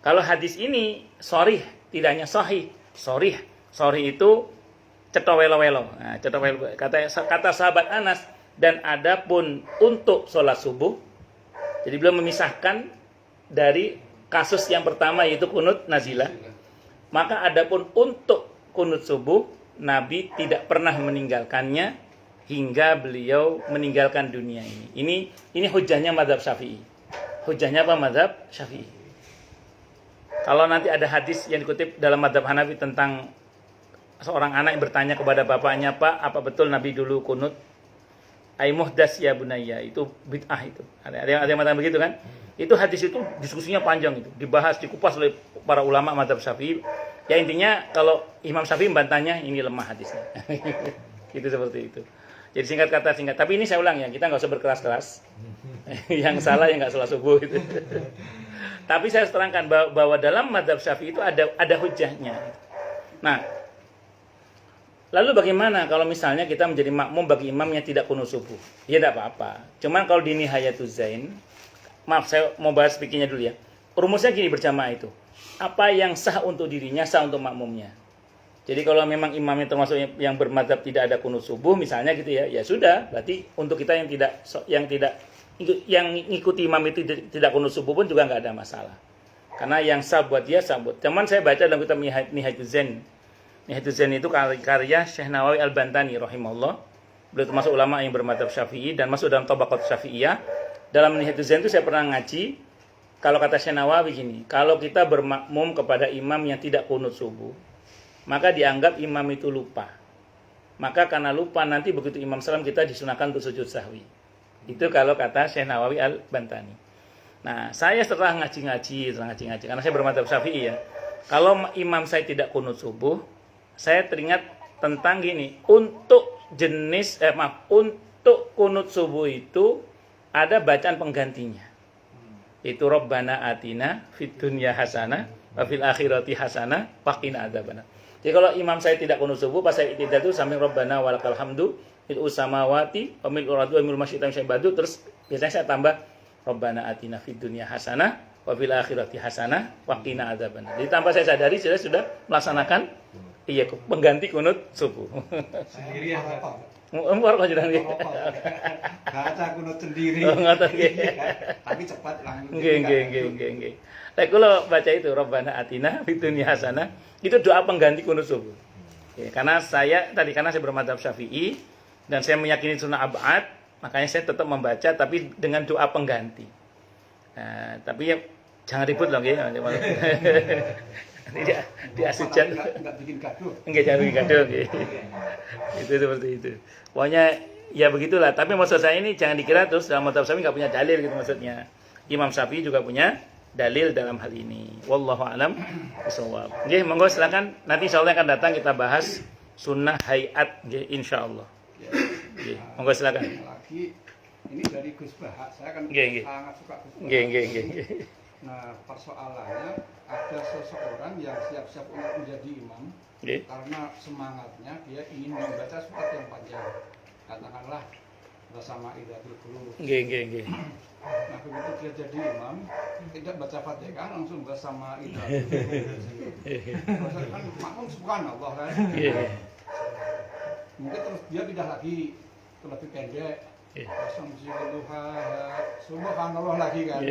Kalau hadis ini sorih, tidak hanya sahih, sorih itu cetowelo-welo. Nah, kata sahabat Anas, dan adapun untuk sholat subuh, jadi beliau memisahkan dari kasus yang pertama yaitu kunut nazilah. Maka adapun untuk kunut subuh, Nabi tidak pernah meninggalkannya hingga beliau meninggalkan dunia ini. Ini hujahnya mazhab Syafi'i. Hujahnya apa mazhab Syafi'i? Kalau nanti ada hadis yang dikutip dalam mazhab Hanafi tentang seorang anak yang bertanya kepada bapaknya, "Pak, apa betul Nabi dulu kunut?" Ai muhdas ya bunayya, itu bid'ah itu. Ada yang mengatakan begitu kan? Itu hadis itu diskusinya panjang itu, dibahas, dikupas oleh para ulama mazhab Syafi'i. Ya intinya kalau Imam Syafi'i membantahnya ini lemah hadisnya. Itu seperti itu. Jadi singkat kata singkat. Tapi ini saya ulang ya, kita nggak usah berkeras-keras. Yang salah yang nggak sholat subuh itu. Tapi saya terangkan bahwa dalam mazhab Syafi'i itu ada hujahnya. Nah, lalu bagaimana kalau misalnya kita menjadi makmum bagi imam yang tidak kunut subuh? Ya tidak apa-apa. Cuman kalau di Nihayatuz Zain, maaf saya mau bahas fikihnya dulu ya. Rumusnya gini berjamaah itu. Apa yang sah untuk dirinya, sah untuk makmumnya. Jadi kalau memang imamnya termasuk yang bermadzhab tidak ada kunut subuh misalnya gitu ya, ya sudah. Berarti untuk kita yang ikuti imam itu tidak kunut subuh pun juga nggak ada masalah. Karena yang sah buat dia sah buat. Cuman saya baca dalam kitab Nihayatuz Zain. Nihayatuz Zain itu karya Syekh Nawawi Al-Bantani rahimahullah. Beliau termasuk ulama yang bermadzhab Syafi'i dan masuk dalam Tabaqat Syafi'iyah. Dalam Nihayatuz Zain itu saya pernah ngaji, kalau kata Syekh Nawawi gini, kalau kita bermakmum kepada imam yang tidak kunut subuh, maka dianggap imam itu lupa. Maka karena lupa nanti begitu imam salam kita disunahkan untuk sujud sahwi. Itu kalau kata Syekh Nawawi Al-Bantani. Nah, saya setelah ngaji-ngaji karena saya bermadzhab Syafi'i ya. Kalau imam saya tidak kunut subuh, saya teringat tentang gini, untuk kunut subuh itu ada bacaan penggantinya. Itu Rabbana atina fid dunya hasanah wa fil akhirati hasanah wa qina adzabannar. Jadi kalau imam saya tidak kunut subuh, pas saya i'tidal itu sambil Rabbana walakal hamdu fil samawati wa mil ardi wa mil masyitam syai'badu, terus biasanya saya tambah Rabbana atina fid dunya hasanah wa fil akhirati hasanah wa qina adzabannar. Jadi tanpa saya sadari saya sudah melaksanakan pengganti kunut subuh. Sendiri ya. Umur kok jenengan nggih. Baca kunut sendiri. Oh, ngoten nggih. Tapi cepat langsung. Nggih. Lek kula baca itu Rabbana atina fid dunya hasanah, itu doa pengganti kunut subuh. Ya, karena saya bermadzhab Syafi'i dan saya meyakini sunnah ab'ad, makanya saya tetap membaca tapi dengan doa pengganti. Nah, tapi ya jangan ribut loh nggih. Dia asujat Enggak bikin gaduh. Enggak jangan bikin gaduh nggih. Itu seperti itu. Pokoknya ya begitulah, tapi maksud saya ini jangan dikira terus dalam mazhab Syafi'i enggak punya dalil gitu maksudnya. Imam Syafi'i juga punya dalil dalam hal ini. Wallahu a'lam bishawab. Nggih, monggo silakan. Nanti insyaallah akan datang kita bahas sunnah hayat nggih insyaallah. Nggih, monggo silakan. Lagi ini dari Gus Bahak. Saya kan Nggih. sangat suka Gus Bahak. Nggih. Nah, persoalannya ada seseorang yang siap-siap untuk menjadi imam Nggih. karena semangatnya dia ingin membaca surat yang panjang. Katakanlah bersama Idatul Qulub. Nggih. Nah, begitu dia jadi imam, tidak baca Fatihah langsung bersama Idatul Qulub. Kan makmum subhanallah kan. Nggih. Mungkin terus dia pindah lagi ke lebih pendek. Subhanallah lagi kan.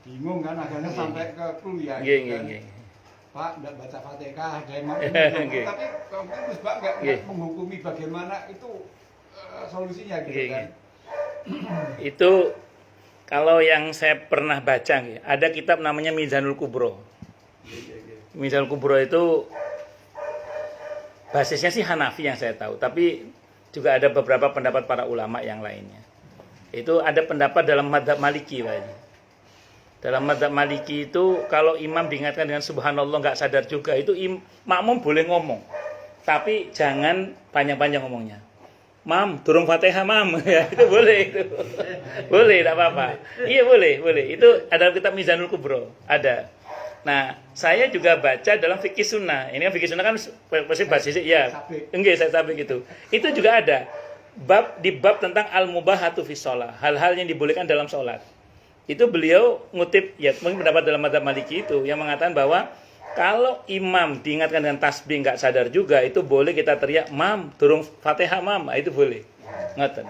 Bingung kan akhirnya sampai ke kuliah kan. Pak enggak baca Fatihah ada imam tapi kalau Gus Bak enggak menghukumi bagaimana itu solusinya gitu kan. Itu kalau yang saya pernah baca ada kitab namanya Mizanul Kubro. Mizanul Kubro itu basisnya sih Hanafi yang saya tahu, tapi juga ada beberapa pendapat para ulama yang lainnya. Itu ada pendapat dalam mazhab Maliki, Pak. Dalam mazhab Maliki itu kalau imam diingatkan dengan subhanallah nggak sadar juga, itu makmum boleh ngomong. Tapi jangan panjang-panjang ngomongnya. Mam, turun Fatihah, Mam. Ya, itu boleh itu. Boleh, tidak apa-apa. Iya, boleh. Itu ada kitab Mizanul Kubro, ada. Nah, saya juga baca dalam fikih sunnah. Ini kan fikih sunnah kan pasti basisnya ya. Enggak, saya sabik itu. Itu juga ada. Bab tentang al-mubahatu fi shalah, hal-hal yang dibolehkan dalam salat. Itu beliau ngutip ya mungkin pendapat dalam mazhab Maliki itu yang mengatakan bahwa kalau imam diingatkan dengan tasbih nggak sadar juga, itu boleh kita teriak mam turun Fatihah mam, itu boleh. Ngoten.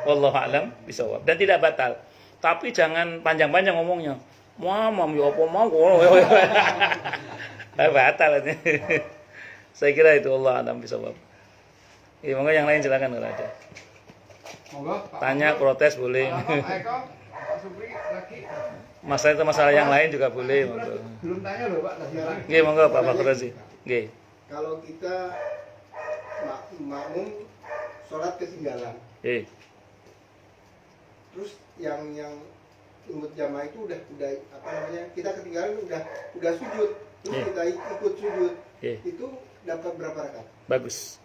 Wallahu a'lam bishawab. Dan tidak batal. Tapi jangan panjang-panjang ngomongnya. Mam ya apa mau. Batal. Saya kira itu Allah a'lam bishawab. Ya, monggo yang lain silakan kalau ada. Monggo. Tanya, protes boleh. Pak Supri lagi. Masalah itu masalah yang lain juga boleh, monggo. Belum tanya loh Pak tadi. Nggih, monggo Pak Fakhrazi. Nggih. Kalau kita makmum sholat ketinggalan, terus yang ikut jamaah itu udah apa namanya, kita ketinggalan udah sujud, terus Yeah. kita ikut sujud, Yeah. itu dapat berapa rakaat? Bagus.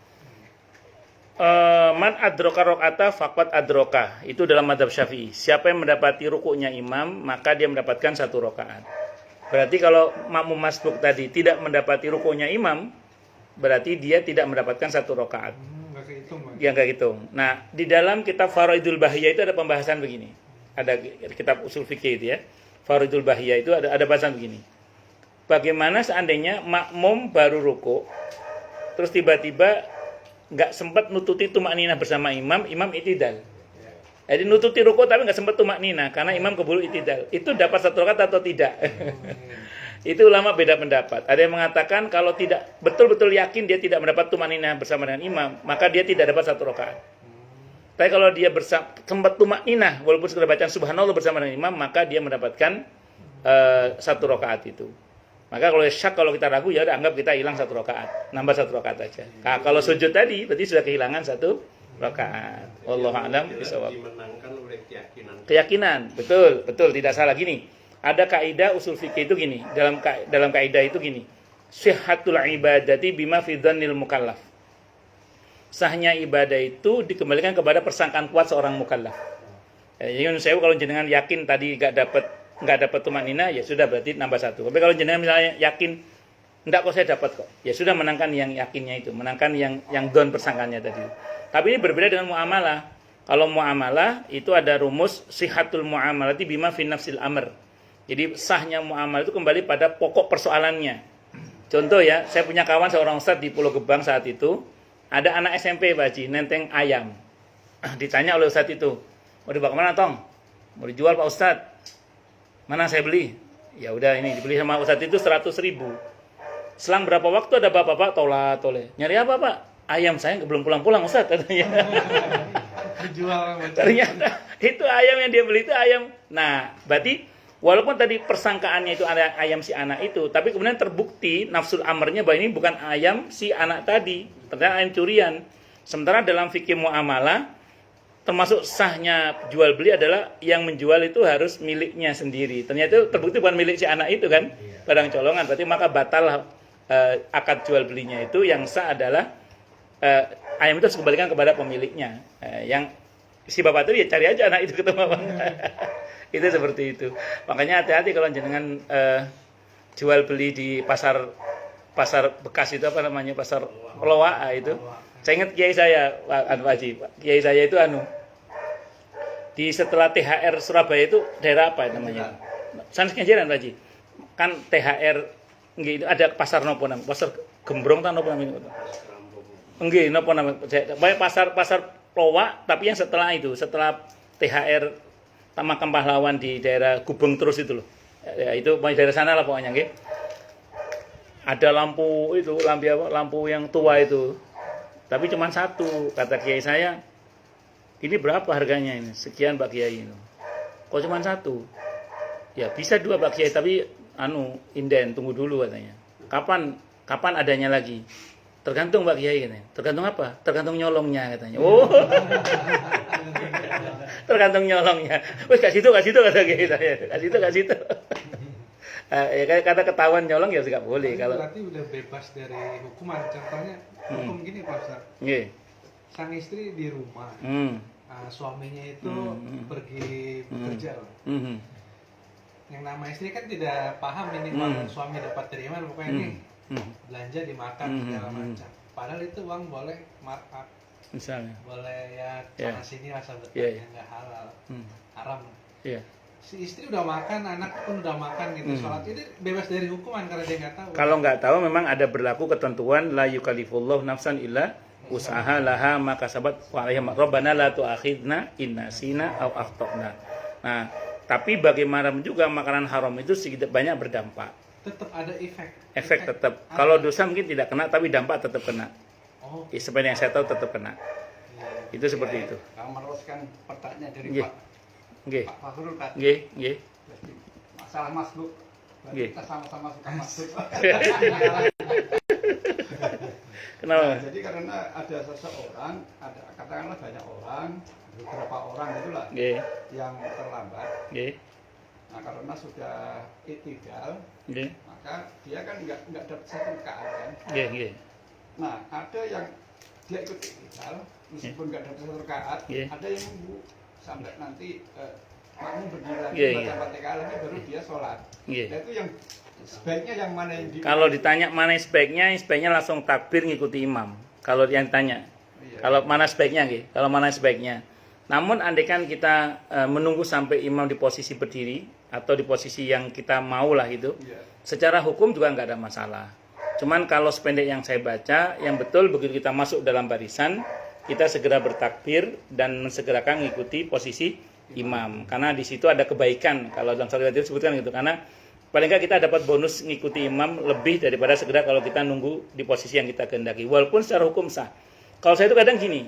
Man adroka rokata faqad adroka. Itu dalam mazhab Syafi'i. Siapa yang mendapati rukuknya imam, maka dia mendapatkan 1 rakaat. Berarti kalau makmum masbuk tadi tidak mendapati rukuknya imam, berarti dia tidak mendapatkan 1 rakaat. Nggak kehitung, Bang. Yang nggak hitung. Nah, di dalam kitab Faraidul Bahiyah itu ada pembahasan begini. Ada kitab usul fikih itu ya. Faraidul Bahiyah itu ada bahasan begini. Bagaimana seandainya makmum baru rukuk, terus tiba-tiba nggak sempat nututi tumakninah bersama imam, imam itidal. Jadi nututi rukuk tapi nggak sempat tumakninah karena imam keburu itidal. Itu dapat 1 rakaat atau tidak? Itu ulama beda pendapat. Ada yang mengatakan kalau tidak betul-betul yakin dia tidak mendapat tumakninah bersama dengan imam, maka dia tidak dapat 1 rakaat. Tapi kalau dia sempat tumakninah walaupun sudah bacaan subhanallah bersama dengan imam, maka dia mendapatkan 1 rakaat itu. Maka kalau syak, kalau kita ragu, ya udah anggap kita hilang 1 rakaat, nambah 1 rakaat aja. Nah, kalau sujud tadi berarti sudah kehilangan 1 rakaat. Wallahu a'lam bishawab. Dimenangkan oleh keyakinan. Keyakinan, betul, tidak salah. Gini, ada kaidah usul fikih itu gini, dalam kaidah itu gini. Sihhatul ibadati bima fi dzannil mukallaf. Sahnya ibadah itu dikembalikan kepada persangkaan kuat seorang mukallaf. Jadi saya kalau jenengan yakin tadi nggak dapat tumanina, ya sudah berarti nambah 1. Tapi kalau jenengan misalnya yakin enggak kok saya dapat kok, ya sudah menangkan yang yakinnya itu, menangkan yang don persangkanya tadi. Tapi ini berbeda dengan muamalah. Kalau muamalah itu ada rumus sihatul muamalati bima fi nafsil amr. Jadi sahnya muamalah itu kembali pada pokok persoalannya. Contoh ya, saya punya kawan seorang ustadz di Pulau Gebang saat itu, ada anak SMP Pak Haji, nenteng ayam. Ditanya oleh ustadz itu, mau dibawa kemana Tong? Mau dijual Pak Ustadz. Mana saya beli? Ya udah ini dibeli sama ustadz itu 100.000. Selang berapa waktu ada bapak-bapak toleh. Nyari apa Pak? Ayam saya belum pulang-pulang ustadz katanya. Dijual. Ternyata itu ayam yang dia beli itu ayam. Nah, berarti walaupun tadi persangkaannya itu ada ayam si anak itu, tapi kemudian terbukti nafsul amarnya bahwa ini bukan ayam si anak tadi, ternyata ayam curian. Sementara dalam fikih muamalah termasuk sahnya jual beli adalah yang menjual itu harus miliknya sendiri. Ternyata itu terbukti bukan milik si anak itu kan, barang colongan. Berarti maka batal akad jual belinya itu. Yang sah adalah ayam itu harus dikembalikan kepada pemiliknya. Yang si bapak itu ya cari aja anak itu ketemu apa. Itu seperti itu. Makanya hati-hati kalau jenengan jual beli di pasar bekas itu apa namanya, pasar Loa itu. Saya ingat kiai saya, Pak Haji. Kiai saya itu di setelah THR Surabaya itu daerah apa namanya? Sanes Kenjeran Pak Haji. Kan THR nggih itu ada pasar nopo namanya? Pasar Gembrong ta nopo namanya? Nggih, nopo namanya? Banyak pasar Loa, tapi yang setelah itu, setelah THR Makam Pahlawan di daerah Gubeng terus itu loh. Ya, itu daerah sana lah pokoknya nggih. Ada lampu itu, lampu yang tua itu. Tapi cuma 1, kata kiai saya. Ini berapa harganya ini? Sekian Pak Kiai itu. Kok cuma 1? Ya, bisa 2 Pak Kiai, tapi inden, tunggu dulu katanya. Kapan adanya lagi? Tergantung Pak Kiai katanya. Tergantung apa? Tergantung nyolongnya katanya. Oh. Tergantung nyolongnya. Wes gak situ kata Kiai saya. Gak situ. Ya kata ketahuan nyolong ya nggak boleh. Kalau berarti udah bebas dari hukuman. Contohnya hukum gini Pak Ustaz. Nggih. Sang istri di rumah. Suaminya itu pergi bekerja. Yang nama istri kan tidak paham ini suami dapat dari mana, pokoknya ini belanja dimakan segala macam. Padahal itu uang boleh markup. Misalnya. Boleh ya sana sini asal betulnya nggak halal. Haram. Iya. Si istri udah makan, anak pun udah makan gitu. Sholat itu bebas dari hukuman karena dia nggak tahu. Kalau nggak tahu memang ada berlaku ketentuan la yukallifullahu nafsan illa usaha laha ma kasabat wa 'alaiha rabbana la tu'akhidna in nasina aw akhtana. Nah, tapi bagaimanapun juga makanan haram itu sedikit banyak berdampak. Tetap ada efek. Efek tetap. Kalau dosa mungkin tidak kena, tapi dampak tetap kena. Oh. Seperti yang saya tahu tetap kena. Itu seperti itu. Kalau meneruskan pertanyaan dari Nggih. Pak Fahrul tadi. Nggih. Masalah masbuk. Kita sama-sama suka masbuk. Kenapa? Nah, jadi karena ada seseorang, katakanlah banyak orang, beberapa orang itulah yang terlambat. Nah, karena sudah iktidal, maka dia kan nggak dapat sertifikat kan. Nah, ada yang dia ikut ikhtiar meskipun nggak dapat 1 rakaat, ada yang nunggu sampai nanti makmum berdiri lagi baca Fatihah lagi baru dia sholat. Nah, itu yang sebaiknya yang mana yang Kalau ditanya mana yang sebaiknya langsung takbir ngikuti imam. Kalau yang tanya, kalau mana sebaiknya, kalau mana sebaiknya. Namun andaikan kita menunggu sampai imam di posisi berdiri atau di posisi yang kita mau lah gitu, secara hukum juga nggak ada masalah. Cuman kalau sependek yang saya baca, yang betul begitu kita masuk dalam barisan, kita segera bertakbir dan segerakan mengikuti posisi imam. Karena di situ ada kebaikan. Kalau dalam syariat itu disebutkan gitu. Karena paling nggak kita dapat bonus ngikuti imam lebih daripada segera kalau kita nunggu di posisi yang kita kehendaki. Walaupun secara hukum sah. Kalau saya itu kadang gini,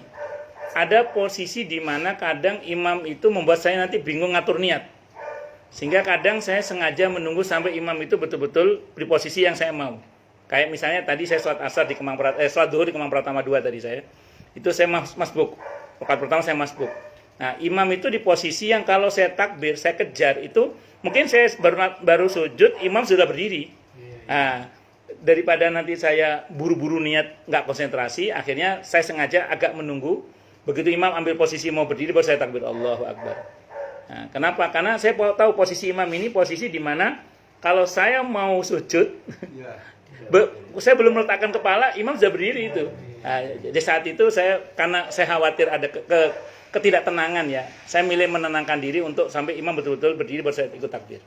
ada posisi di mana kadang imam itu membuat saya nanti bingung ngatur niat. Sehingga kadang saya sengaja menunggu sampai imam itu betul-betul di posisi yang saya mau. Kayak misalnya tadi saya sholat asar di Kemang sholat duhur di Kemang Pratama 2 tadi saya. Itu saya masbuk. Rakaat pertama saya masbuk. Nah, imam itu di posisi yang kalau saya takbir, saya kejar itu mungkin saya baru sujud, imam sudah berdiri. Nah, daripada nanti saya buru-buru niat nggak konsentrasi, akhirnya saya sengaja agak menunggu. Begitu imam ambil posisi mau berdiri, baru saya takbir Allahu Akbar. Nah, kenapa? Karena saya tahu posisi imam ini posisi di mana kalau saya mau sujud, saya belum meletakkan kepala, imam sudah berdiri itu. Nah, di saat itu karena saya khawatir ada ketidaktenangan ya, saya milih menenangkan diri untuk sampai imam betul-betul berdiri baru saya ikut takbir.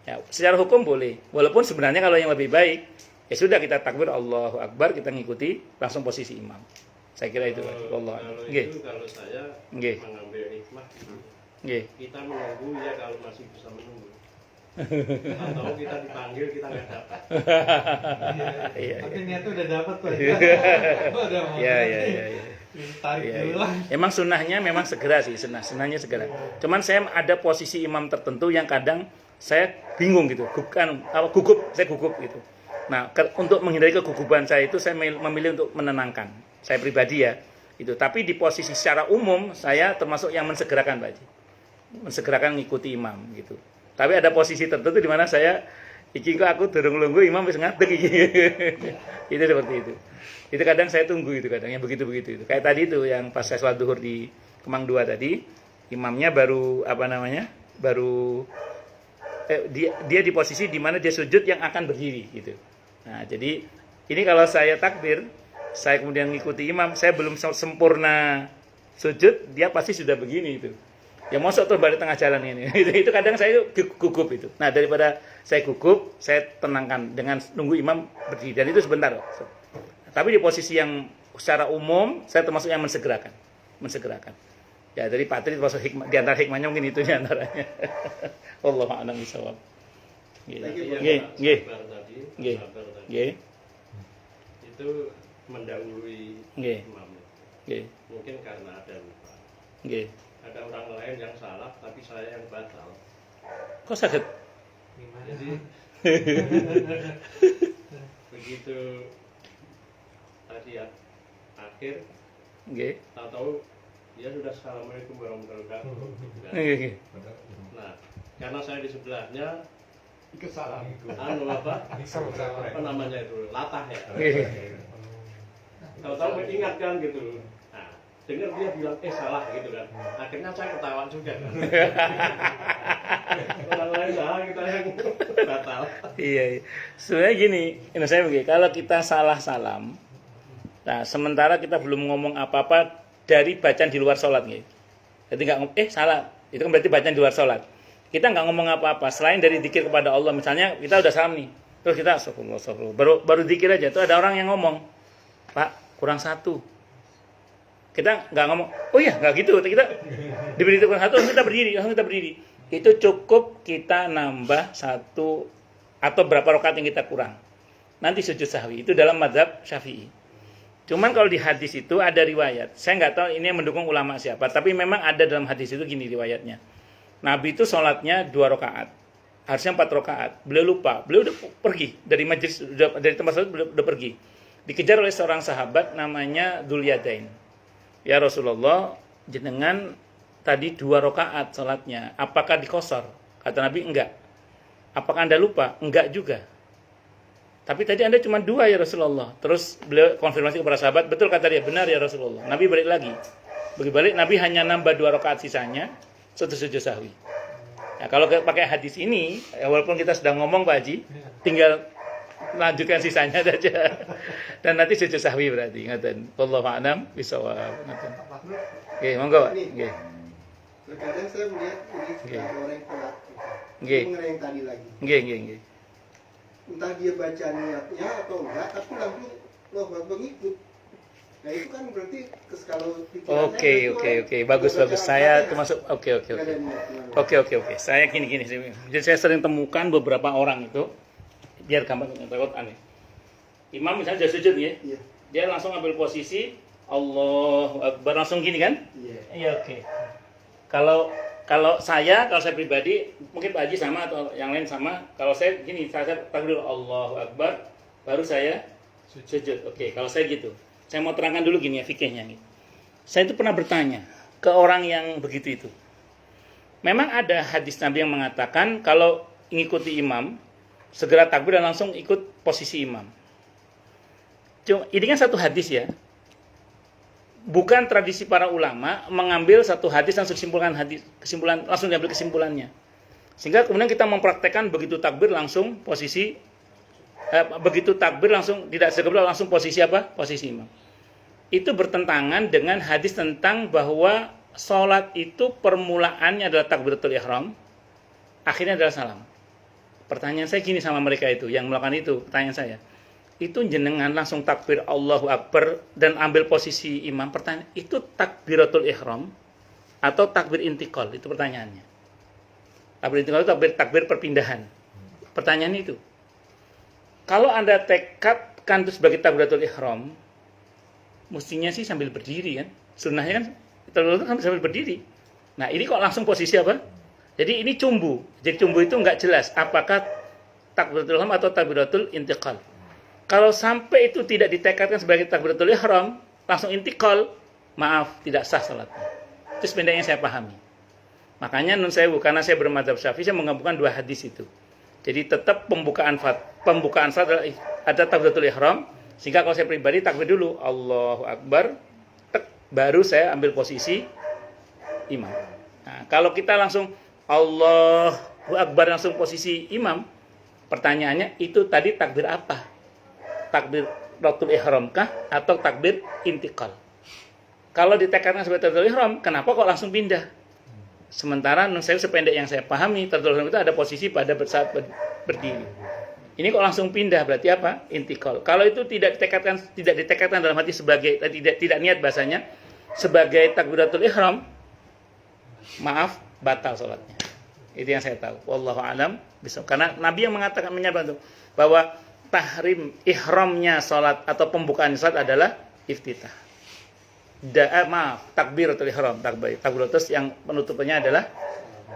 Ya, secara hukum boleh, walaupun sebenarnya kalau yang lebih baik ya sudah kita takbir Allahu Akbar, kita ngikuti langsung posisi imam. Saya kira itu. Kalau itu kalau saya mengambil hikmah, kita menunggu ya kalau masih bisa menunggu. Atau kita dipanggil kita nggak dapat. Tapi niatnya udah dapat tuh. Tarik dulu lah. Emang sunnahnya memang segera sih, sunnahnya segera. Cuman saya ada posisi imam tertentu yang kadang saya bingung gitu, saya gugup gitu. Nah, untuk menghindari kegugupan saya itu saya memilih untuk menenangkan. Saya pribadi ya, itu. Tapi di posisi secara umum saya termasuk yang mensegerakan Pak Haji. Mensegerakan ngikuti imam gitu. Tapi ada posisi tertentu di mana saya iki kok aku durung lungguh imam wis ngadeg iki. Itu seperti itu. Itu kadang saya tunggu itu kadang yang begitu-begitu itu. Kayak tadi itu yang pas saya sholat duhur di Kemang 2 tadi, imamnya baru dia di posisi di mana dia sujud yang akan berdiri gitu. Nah, jadi ini kalau saya takbir, saya kemudian mengikuti imam, saya belum sempurna sujud, dia pasti sudah begini itu. Ya masuk tuh balik tengah jalan ini. Itu kadang saya gugup itu. Nah, daripada saya gugup, saya tenangkan dengan nunggu imam berdiri. Dan itu sebentar kok. Tapi di posisi yang secara umum, saya termasuk yang mensegerakan. Ya, dari Pak Tri termasuk hikmah, di antara hikmahnya mungkin itu di antaranya. Wallahu a'lam bishawab. Nggih. Itu mendahului imam. Mungkin karena ada lupa. Ada orang lain yang salah, tapi saya yang batal. Kok sakit? Jadi begitu tadi akhir, tahu-tahu dia sudah assalamualaikum warahmatullahi wabarakatuh. Nah, karena saya di sebelahnya ikut salam. Apa namanya itu? Latah ya. Tahu-tahu mengingatkan gitu. Dengar dia bilang salah gitu kan, akhirnya saya ketawa juga kan. Orang lain salah, kita yang batal. Iya. Sebenarnya gini, saya begini, kalau kita salah salam, nah sementara kita belum ngomong apa-apa dari bacaan di luar sholat gitu. Jadi nggak salah, itu kan berarti bacaan di luar sholat. Kita nggak ngomong apa-apa selain dari dzikir kepada Allah. Misalnya kita udah salam nih, terus kita astagfirullah, baru dzikir aja. Tuh ada orang yang ngomong, Pak kurang satu. Kita nggak ngomong, oh iya nggak gitu, kita diberi kurang satu, langsung kita berdiri. Itu cukup kita nambah satu atau berapa rakaat yang kita kurang. Nanti sujud sahwi, itu dalam mazhab Syafi'i. Cuman kalau di hadis itu ada riwayat, saya nggak tahu ini yang mendukung ulama siapa, tapi memang ada dalam hadis itu gini riwayatnya. Nabi itu sholatnya 2 rakaat, harusnya 4 rakaat. Beliau lupa, beliau udah pergi dari majelis, dari tempat sholat udah pergi. Dikejar oleh seorang sahabat namanya Dzul-Yadain. Ya Rasulullah, jenengan tadi 2 rakaat sholatnya, apakah dikosor? Kata Nabi, enggak. Apakah Anda lupa? Enggak juga. Tapi tadi Anda cuma 2 ya Rasulullah. Terus beliau konfirmasi kepada sahabat, betul kata dia, benar ya Rasulullah. Nabi balik lagi. Begitu balik, Nabi hanya nambah 2 rakaat sisanya, sujud sahwi. Nah, kalau pakai hadis ini, walaupun kita sedang ngomong Pak Haji, tinggal lanjutkan sisanya saja. Dan nanti sujud sahwi berarti, ngaten. Wallahu a'lam bishawab. Ngaten. Nggih, monggo, Pak. Nggih. Terkadang saya melihat ini Nggih. ada orang yang telat. Nggih. Mengenai yang tadi lagi. Nggih. Entah dia baca niatnya atau enggak, tapi langsung loh mengikut. Nah itu kan berarti kalau pikiran Oke. Bagus. Saya termasuk oke. Saya gini. Jadi saya sering temukan beberapa orang itu biar gampang takut aneh. Imam misalnya sudah sujud ya. Iya. Dia langsung ambil posisi Allahu Akbar langsung gini kan? Iya, oke. Kalau saya pribadi, mungkin Pak Haji sama atau yang lain sama. Kalau saya gini, saya takbir Allahu Akbar, baru saya sujud. Oke, kalau saya gitu. Saya mau terangkan dulu gini ya fikihnya. Saya itu pernah bertanya ke orang yang begitu itu. Memang ada hadis Nabi yang mengatakan kalau mengikuti imam, segera takbir dan langsung ikut posisi imam. Cuma, ini kan satu hadis ya. Bukan tradisi para ulama mengambil satu hadis langsung langsung diambil kesimpulannya. Sehingga kemudian kita mempraktekkan begitu takbir langsung posisi begitu takbir langsung tidak segera langsung posisi apa? Posisi imam. Itu bertentangan dengan hadis tentang bahwa salat itu permulaannya adalah takbiratul ihram, akhirnya adalah salam. Pertanyaan saya gini sama mereka itu yang melakukan itu, pertanyaan saya. Itu jenengan langsung takbir Allahu Akbar dan ambil posisi imam, pertanyaan itu takbiratul ihram atau takbir intikal? Itu pertanyaannya. Takbir intikal itu takbir perpindahan. Pertanyaan itu. Kalau Anda tekadkan itu sebagai takbiratul ihram, mestinya sih sambil berdiri kan? Sunnahnya kan sambil berdiri. Nah, ini kok langsung posisi apa? Jadi ini cumbu. Jadi cumbu itu enggak jelas apakah takbiratul ihram atau takbiratul intikal. Kalau sampai itu tidak ditekadkan sebagai takbiratul ihram, langsung intikal, maaf, tidak sah salatnya. Itu sebenarnya yang saya pahami. Makanya nun sewu, karena saya bermadzhab Syafi'i, saya menggabungkan 2 hadis itu. Jadi tetap pembukaan salat ada takbiratul ihram, sehingga kalau saya pribadi takbir dulu Allahu Akbar, baru saya ambil posisi imam. Nah, kalau kita langsung Allahu Akbar langsung posisi imam, pertanyaannya itu tadi takbir apa? Takbir takbiratul ihram kah atau takbir intikal? Kalau ditekadkan sebagai takbiratul ihram, kenapa kok langsung pindah? Sementara saya sependek yang saya pahami, takbiratul ihram itu ada posisi pada saat berdiri. Ini kok langsung pindah, berarti apa? Intikal. Kalau itu tidak ditekadkan dalam hati sebagai tidak niat bahasanya sebagai takbiratul ihram, maaf, batal salatnya. Itu yang saya tahu. Wallahu a'lam bishawab. Karena Nabi yang mengatakan menyatakan bahwa tahrim ihramnya salat atau pembukaan salat adalah iftitah. Takbiratul ihram, takbiratul yang penutupannya adalah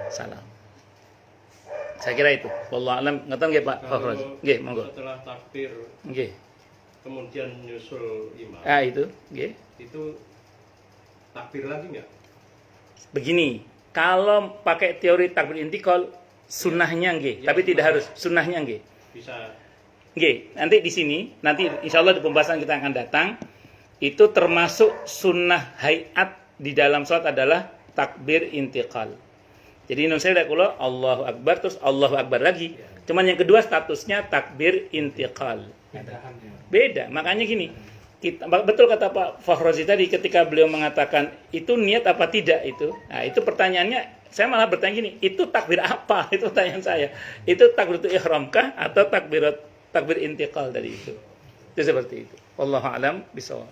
salam. Saya kira itu. Wallahu a'lam. Ngeten nggih Pak Fakhrul. Nggih, monggo. Setelah takbir Nggih. kemudian nyusul imam. Itu, nggih. Itu takbir lagi enggak? Begini, kalau pakai teori takbir intikal sunnahnya nggih, tapi tidak harus. Sunnahnya nggih. Bisa. Nggih, nanti di sini, nanti insyaallah di pembahasan kita akan datang, itu termasuk sunnah hayat di dalam salat adalah takbir intikal. Jadi nun saya kula Allahu Akbar terus Allahu Akbar lagi. Cuman yang kedua statusnya takbir intikal. Beda. Makanya gini, betul kata Pak Fakhrozi tadi ketika beliau mengatakan itu niat apa tidak itu. Nah, itu pertanyaannya saya malah bertanya gini, itu takbir apa? Itu pertanyaan saya. Itu takbiratul ihram kah atau takbir intikal tadi itu? Itu seperti itu. Wallahu a'lam bishawab.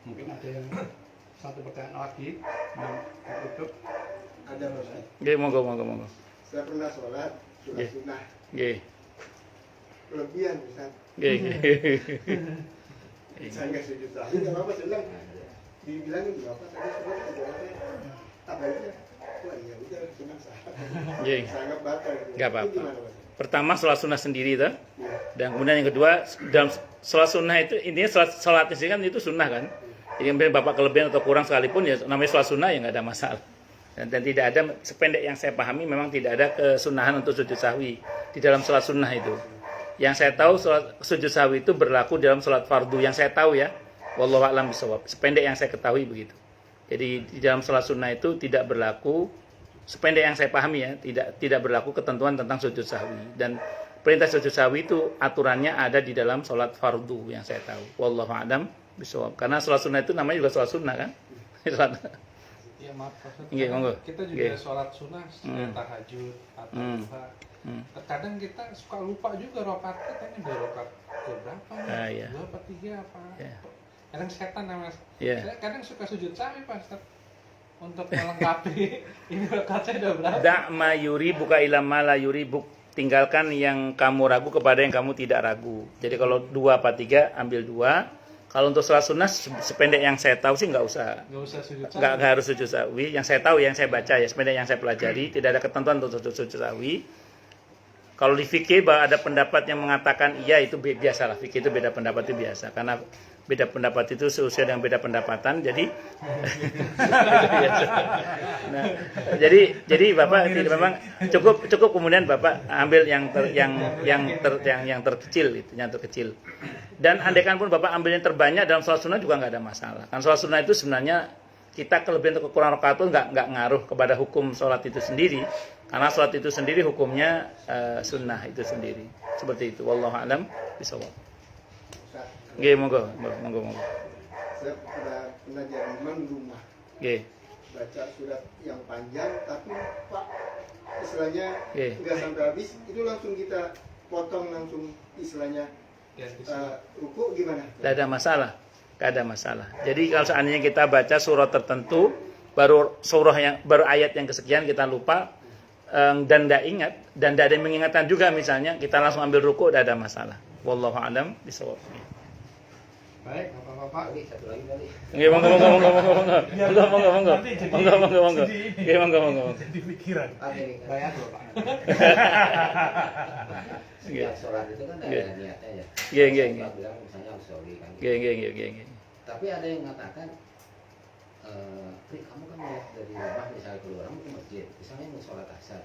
Mungkin ada yang satu pertanyaan lagi yang tutup. Ada Ustaz. Nggih, monggo. Saya pernah sholat sunnah. Nggih. Kelebihan Ustaz. Nggih. Saya nggak sujud sahwi, nggak apa-apa. Saya bilang, dibilangin nggak apa. Tadi sholat ibaratnya tak baiknya. Wah iya udah sunnah sah. Nggih. Saya nggak batal. Nggak apa-apa. Itu gimana, Pak? Pertama sholat sunnah sendiri itu, Iya. dan kemudian yang kedua dalam sholat sunnah itu intinya sholatnya sendiri kan itu sunnah kan. Jadi kemudian bapak kelebihan atau kurang sekalipun ya namanya sholat sunnah ya nggak ada masalah. Dan tidak ada, sependek yang saya pahami memang tidak ada kesunahan untuk sujud sahwi di dalam sholat sunnah itu. Yang saya tahu sujud sahwi itu berlaku dalam sholat fardu, yang saya tahu ya, wallahu a'lam bishawab, sependek yang saya ketahui begitu. Jadi di dalam sholat sunnah itu tidak berlaku, sependek yang saya pahami ya, tidak berlaku ketentuan tentang sujud sahwi. Dan perintah sujud sahwi itu aturannya ada di dalam sholat fardu yang saya tahu, wallahu a'lam bishawab. Karena sholat sunnah itu namanya juga sholat sunnah kan. Ya maaf Pak, kita juga sholat sunnah, tahajud atau duha. Terkadang kita suka lupa juga rokaat kita ini udah rokaat berapa nih? 2 apa 3 apa? Kadang setan namanya. Saya kadang suka sujud sahwi Pak Ustaz untuk melengkapi ini rokaat saya udah berapa. Da'ma yuribuka ila ma la yuribuk. Tinggalkan yang kamu ragu kepada yang kamu tidak ragu. Jadi kalau 2 apa 3 ambil 2. Kalau untuk sholat sunnah sependek yang saya tahu sih nggak usah sujud sahwi. Nggak harus sujud sahwi. Yang saya tahu, yang saya baca ya, sependek yang saya pelajari tidak ada ketentuan untuk sujud sahwi. Kalau di fikih bahwa ada pendapat yang mengatakan iya itu biasalah, fikih itu beda pendapat itu biasa karena beda pendapat itu seusia dengan beda pendapatan. Jadi nah, jadi Bapak tidak memang cukup kemudian Bapak ambil yang terkecil itu, yang terkecil. Dan andaikan pun Bapak ambil yang terbanyak dalam sholat sunnah juga nggak ada masalah. Kan sholat sunnah itu sebenarnya kita kelebihan atau kekurangan rakaat itu nggak ngaruh kepada hukum sholat itu sendiri. Karena sholat itu sendiri hukumnya sunnah itu sendiri. Seperti itu. Wallahu a'lam bishawab. Nggih, monggo. Saya pernah jadi imam di rumah. Nggih. Baca surat yang panjang tapi Pak istilahnya nggak sampai habis, itu langsung kita potong langsung istilahnya ruku gimana? Tidak ada masalah. Jadi kalau seandainya kita baca surah tertentu, baru ayat yang kesekian kita lupa dan tidak ingat dan tidak ada yang mengingatkan juga, misalnya kita langsung ambil ruku, tidak ada masalah. Wallahu a'lam bishawab. Baik, Bapak-bapak. Satu lagi kali. Nggih, monggo. Nggih, monggo. Jadi pikiran. Bayar loh, Pak. Setiap sholat itu kan ada niatnya ya. Nggih. Bilang misalnya usholi kan. Nggih. Tapi ada yang mengatakan kamu kan niat dari rumah misalnya keluar ke masjid, misalnya mau sholat asar.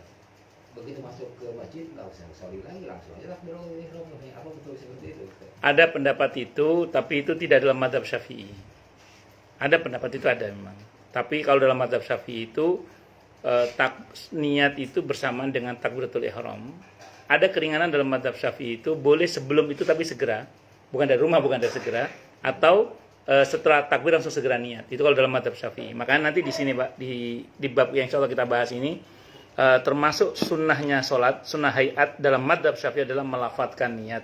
Begitu masuk ke masjid nggak usah usholi lagi, langsung aja takbiratul ihram. Apa betul seperti itu? Ada pendapat itu, tapi itu tidak dalam mazhab Syafi'i. Ada pendapat itu ada memang. Tapi kalau dalam mazhab Syafi'i itu niat itu bersamaan dengan takbiratul ihram. Ada keringanan dalam mazhab Syafi'i itu boleh sebelum itu tapi segera, bukan dari rumah, bukan dari segera, atau setelah takbir langsung segera niat. Itu kalau dalam mazhab Syafi'i. Makanya nanti di sini Pak, di bab yang insyaallah kita bahas ini termasuk sunnahnya sholat, sunnah hayat dalam mazhab Syafi'i adalah melafadzkan niat.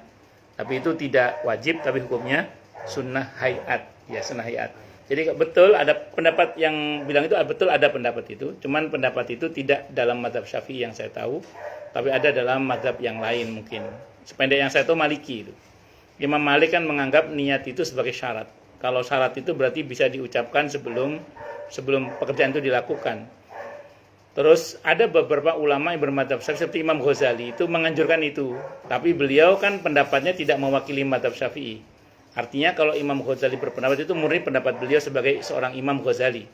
Tapi itu tidak wajib, tapi hukumnya sunnah hayat, ya sunnah hayat. Jadi betul ada pendapat yang bilang itu, betul ada pendapat itu. Cuman pendapat itu tidak dalam mazhab Syafi'i yang saya tahu, tapi ada dalam mazhab yang lain mungkin. Sependek yang saya tahu Maliki itu. Imam Malik kan menganggap niat itu sebagai syarat. Kalau syarat itu berarti bisa diucapkan sebelum pekerjaan itu dilakukan. Terus ada beberapa ulama yang bermadzhab Syafi'i seperti Imam Ghazali itu menganjurkan itu. Tapi beliau kan pendapatnya tidak mewakili madzhab Syafi'i. Artinya kalau Imam Ghazali berpendapat itu murni pendapat beliau sebagai seorang Imam Ghazali.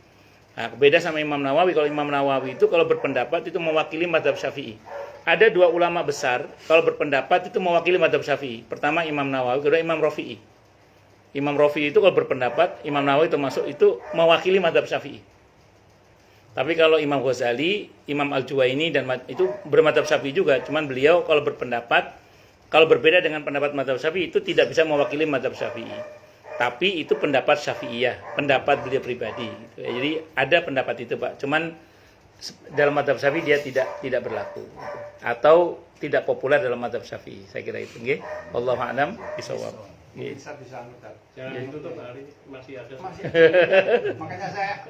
Nah, beda sama Imam Nawawi. Kalau Imam Nawawi itu kalau berpendapat itu mewakili madzhab Syafi'i. Ada 2 ulama besar kalau berpendapat itu mewakili madzhab Syafi'i. Pertama Imam Nawawi, kedua Imam Rafi'i. Imam Rafi'i itu kalau berpendapat, Imam Nawawi termasuk itu mewakili madzhab Syafi'i. Tapi kalau Imam Ghazali, Imam Al-Juwaini dan itu bermadzhab Syafi'i juga, cuman beliau kalau berpendapat, kalau berbeda dengan pendapat madzhab Syafi'i itu tidak bisa mewakili madzhab Syafi'i. Tapi itu pendapat Syafi'iyah, pendapat beliau pribadi. Jadi ada pendapat itu Pak, cuman dalam madzhab Syafi'i dia tidak berlaku atau tidak populer dalam madzhab Syafi'i. Saya kira itu, nggih. Wallahu a'lam bishawab. Bisa anggap. Jangan ditutup hari masih ada. Makanya saya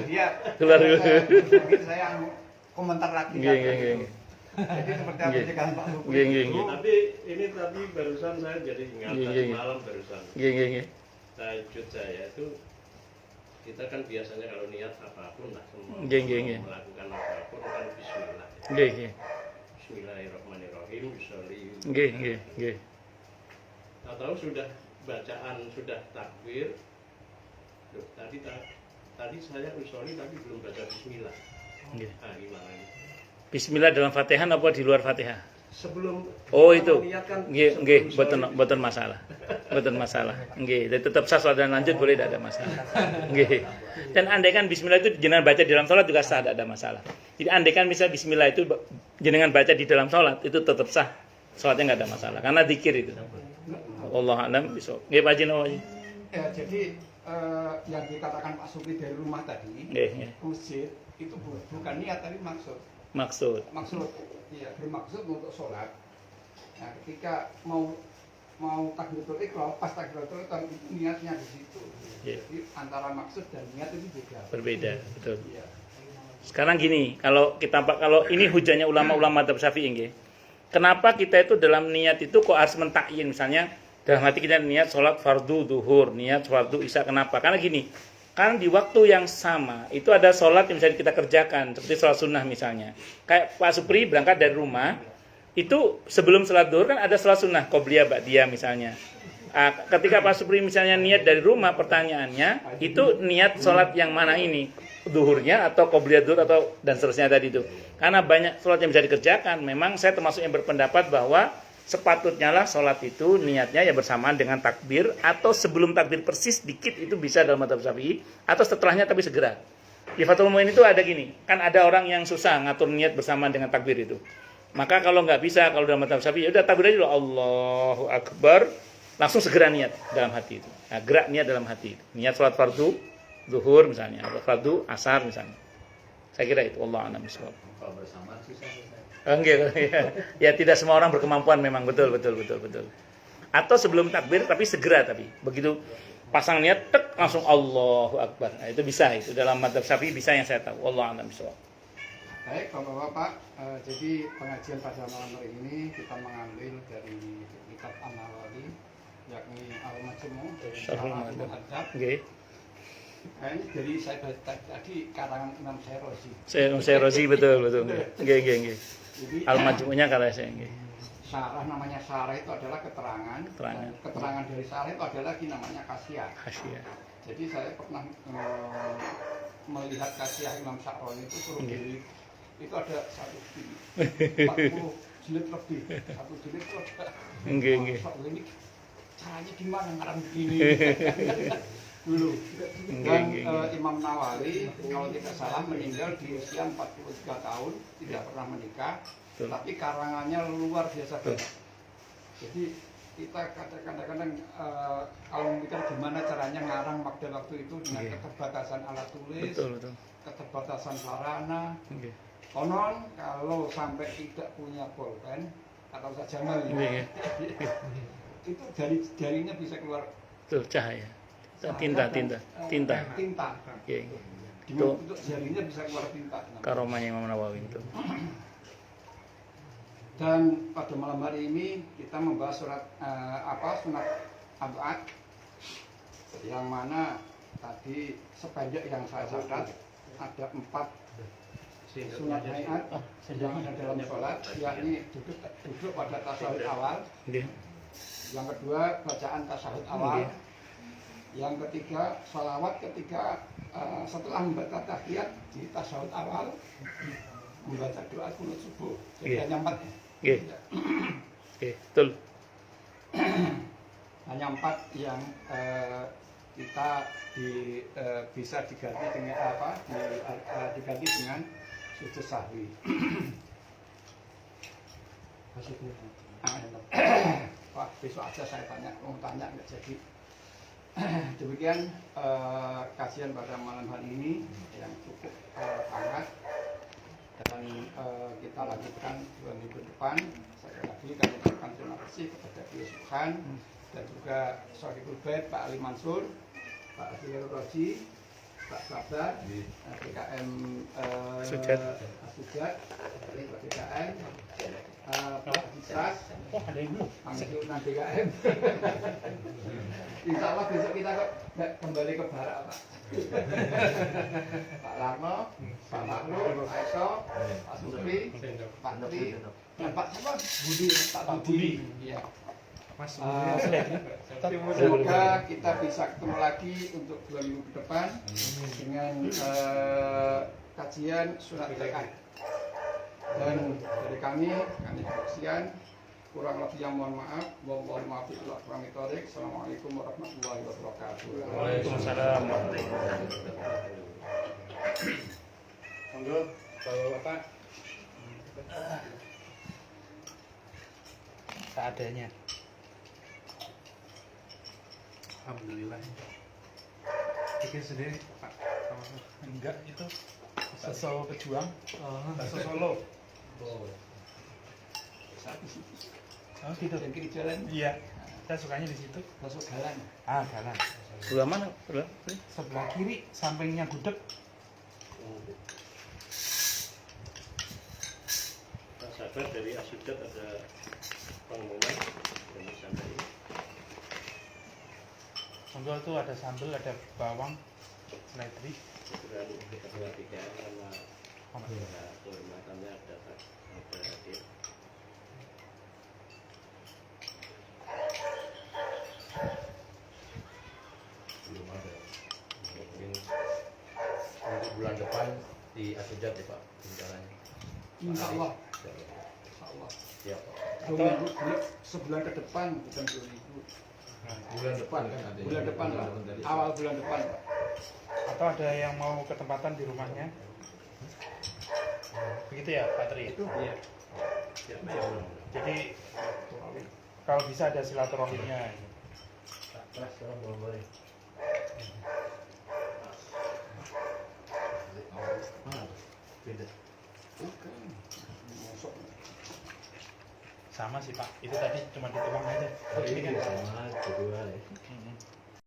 dia keluar dulu. Mungkin saya komentar lagi. Nggih. Jadi seperti apa jika Pak Lukui. Nggih. Tapi ini tadi barusan saya jadi ingat tadi malam barusan. Nggih. Tahajud saya itu kita kan biasanya kalau niat apapun lah semua melakukan apapun kan bismillah. Nggih. Bismillahirrahmanirrahim. Nggih. Atau sudah bacaan sudah takbir. Loh, tadi saya usholi tapi belum baca bismillah. Nggih. Nah, gimana ini? Bismillah dalam Fatihah apa di luar Fatihah? Sebelum Oh itu, niatkan nggih, boten masalah, boten masalah, nggih. Dan tetap sah salat dan lanjut boleh, tidak ada masalah, nggih. Dan andaikan Bismillah itu jenengan baca di dalam sholat juga sah, tidak ada masalah. Jadi andaikan bisa Bismillah itu jenengan baca di dalam sholat itu tetap sah, sholatnya nggak ada masalah, karena zikir itu. Allah alam bisa. Nggih Pak Haji Nawawi. Ya, jadi yang dikatakan Pak Supri dari rumah tadi, Nggih. masjid itu bukan niat tapi maksud. Maksud. Iya, bermaksud untuk sholat. Nah, ketika mau takbiratul ihram, pas takbiratul ihram itu niatnya di situ. Yeah. Jadi antara maksud dan niat itu Berbeda, betul. Iya. Sekarang gini, kalau ini hujahnya ulama-ulama madzhab Syafi'i nggih. Kenapa kita itu dalam niat itu kok harus mentakyin, misalnya dalam hati kita niat sholat fardu duhur, niat fardu isya, kenapa? Karena gini, kan di waktu yang sama itu ada sholat yang bisa kita kerjakan seperti sholat sunnah misalnya. Kayak Pak Supri berangkat dari rumah itu sebelum sholat duhur kan ada sholat sunnah qobliyah ba'diyah misalnya. Ketika Pak Supri misalnya niat dari rumah, pertanyaannya itu niat sholat yang mana ini, duhurnya atau qobliyah duhur atau dan seterusnya tadi itu. Karena banyak sholat yang bisa dikerjakan. Memang saya termasuk yang berpendapat bahwa sepatutnya lah sholat itu niatnya ya bersamaan dengan takbir atau sebelum takbir persis dikit itu bisa dalam madzhab Syafi'i atau setelahnya tapi segera. Di Fathul Muin itu ada gini, kan ada orang yang susah ngatur niat bersamaan dengan takbir itu. Maka kalau nggak bisa, kalau dalam madzhab Syafi'i udah takbir aja dulu Allahu Akbar, langsung segera niat dalam hati itu. Nah, gerak niat dalam hati itu. Niat sholat fardu zuhur misalnya atau fardu asar misalnya. Saya kira itu Allah a'lam bishawab. Kalau bersamaan susah. Enggak, ya tidak semua orang berkemampuan memang betul. Atau sebelum takbir tapi segera tapi begitu pasang niat tek langsung Allahu Akbar. Nah, itu bisa itu dalam madzhab Syafi'i bisa yang saya tahu. Allah a'lam bishawab. Baik, Bapak-bapak, jadi pengajian pada malam hari ini kita mengambil dari kitab An-Nawawi yakni Al-Majmu' Syarhul Muhadzab. Nggih. Ini dari saya tadi karangan Imam Syairozi. Syairozi betul. Nggih. Al-Majmu'nya kata saya nggih. Syarah namanya syarah itu adalah keterangan. Dan keterangan dari syarah itu ada lagi namanya kasyah. Jadi saya pernah melihat kasyah Imam Sya'roni itu suruh jilid. Itu ada 1 jilid 40 jilid lebih. 1 jilid itu ada. Nggih. Ini caranya gimana ngarang begini? Dulu. Dan Imam Nawawi kalau tidak salah meninggal di usia 43 tahun, tidak pernah menikah. Tapi karangannya luar biasa banyak. Jadi kita kadang-kadang kalau mikir gimana caranya ngarang pada waktu itu dengan keterbatasan alat tulis, keterbatasan sarana. Konon kalau sampai tidak punya pulpen atau sajamal itu jarinya bisa keluar cahaya. Tinta. Itu jarinya bisa keluar tinta. Karomahnya Imam Nawawi itu. Dan pada malam hari ini kita membahas sunat Ab'ad yang mana tadi sebanyak yang saya catat ada 4 sunat hayat yang ada dalam sholat, yakni duduk pada tasyahud awal, yang kedua bacaan tasyahud awal, yang ketiga sholawat ketika setelah membaca tahiyat di tasyahud awal membaca doa qunut subuh. Jadi hanya 4. Betul. Hanya 4 yang kita bisa diganti dengan diganti dengan sujud sahwi. Wah, besok aja saya mau tanya nggak jadi. Demikian kajian pada malam hari ini yang cukup hangat. Dan kita lanjutkan 2 minggu depan. Sekali lagi kami ucapkan terima kasih kepada Beliau Subhan dan juga Sohibul Bait Pak Ali Mansur, Pak Asyir Roji, Pak Sabda, DKM Sujat, Pak DKM, Pak Disras, Angsunan DKM. Insya Allah besok kita kembali ke Barak, Pak. Pak Larno, Pak Makhluk, Pak Eso, Pak Supri, Pak Tri, dan Pak siapa? Budi, Pak Budi. Iya. Mas Semoga kita bisa ketemu lagi untuk 2 minggu ke depan dengan kajian surat Al-Baqarah. Dan dari kami kesaksian, kurang lebih yang mohon maaf. Wallahu muwaffiq ila aqwamit thoriq. Assalamualaikum warahmatullahi wabarakatuh. Waalaikumsalam warahmatullahi wabarakatuh. Monggo, Bapak. Seadanya. Alhamdulillah. Bikin sendiri, Pak. Enggak, itu bakso pejuang, bakso Solo. Oh gitu. Dan kiri jalan Iya, saya sukanya di situ. masuk jalan. Galan. Sebelah mana? Sebelah kiri, sampingnya gudeg. Pak sahabat dari Asudat ada pengumuman dari sampai ini. Monggo tuh ada sambal, ada bawang, seledri. Kemudian kita perhatikan karena kehormatannya ada hadir. Belum ada. Mungkin untuk bulan depan di Asujat ya Pak rencananya. Insya Allah. Insya Allah. Insya Allah. Siap Pak. Sebulan ke depan, bukan 2 minggu. Bulan depan kan ada. Bulan depan lah. Awal bulan depan. Atau ada yang mau ketempatan di rumahnya? Begitu ya Pak Tri? Itu Iya. Siapa yang belum? Jadi kalau bisa ada silaturahimnya. Mas sekarang boleh. Beda. Sama sih Pak, itu tadi cuma dituang aja. Ini sama kedua ya.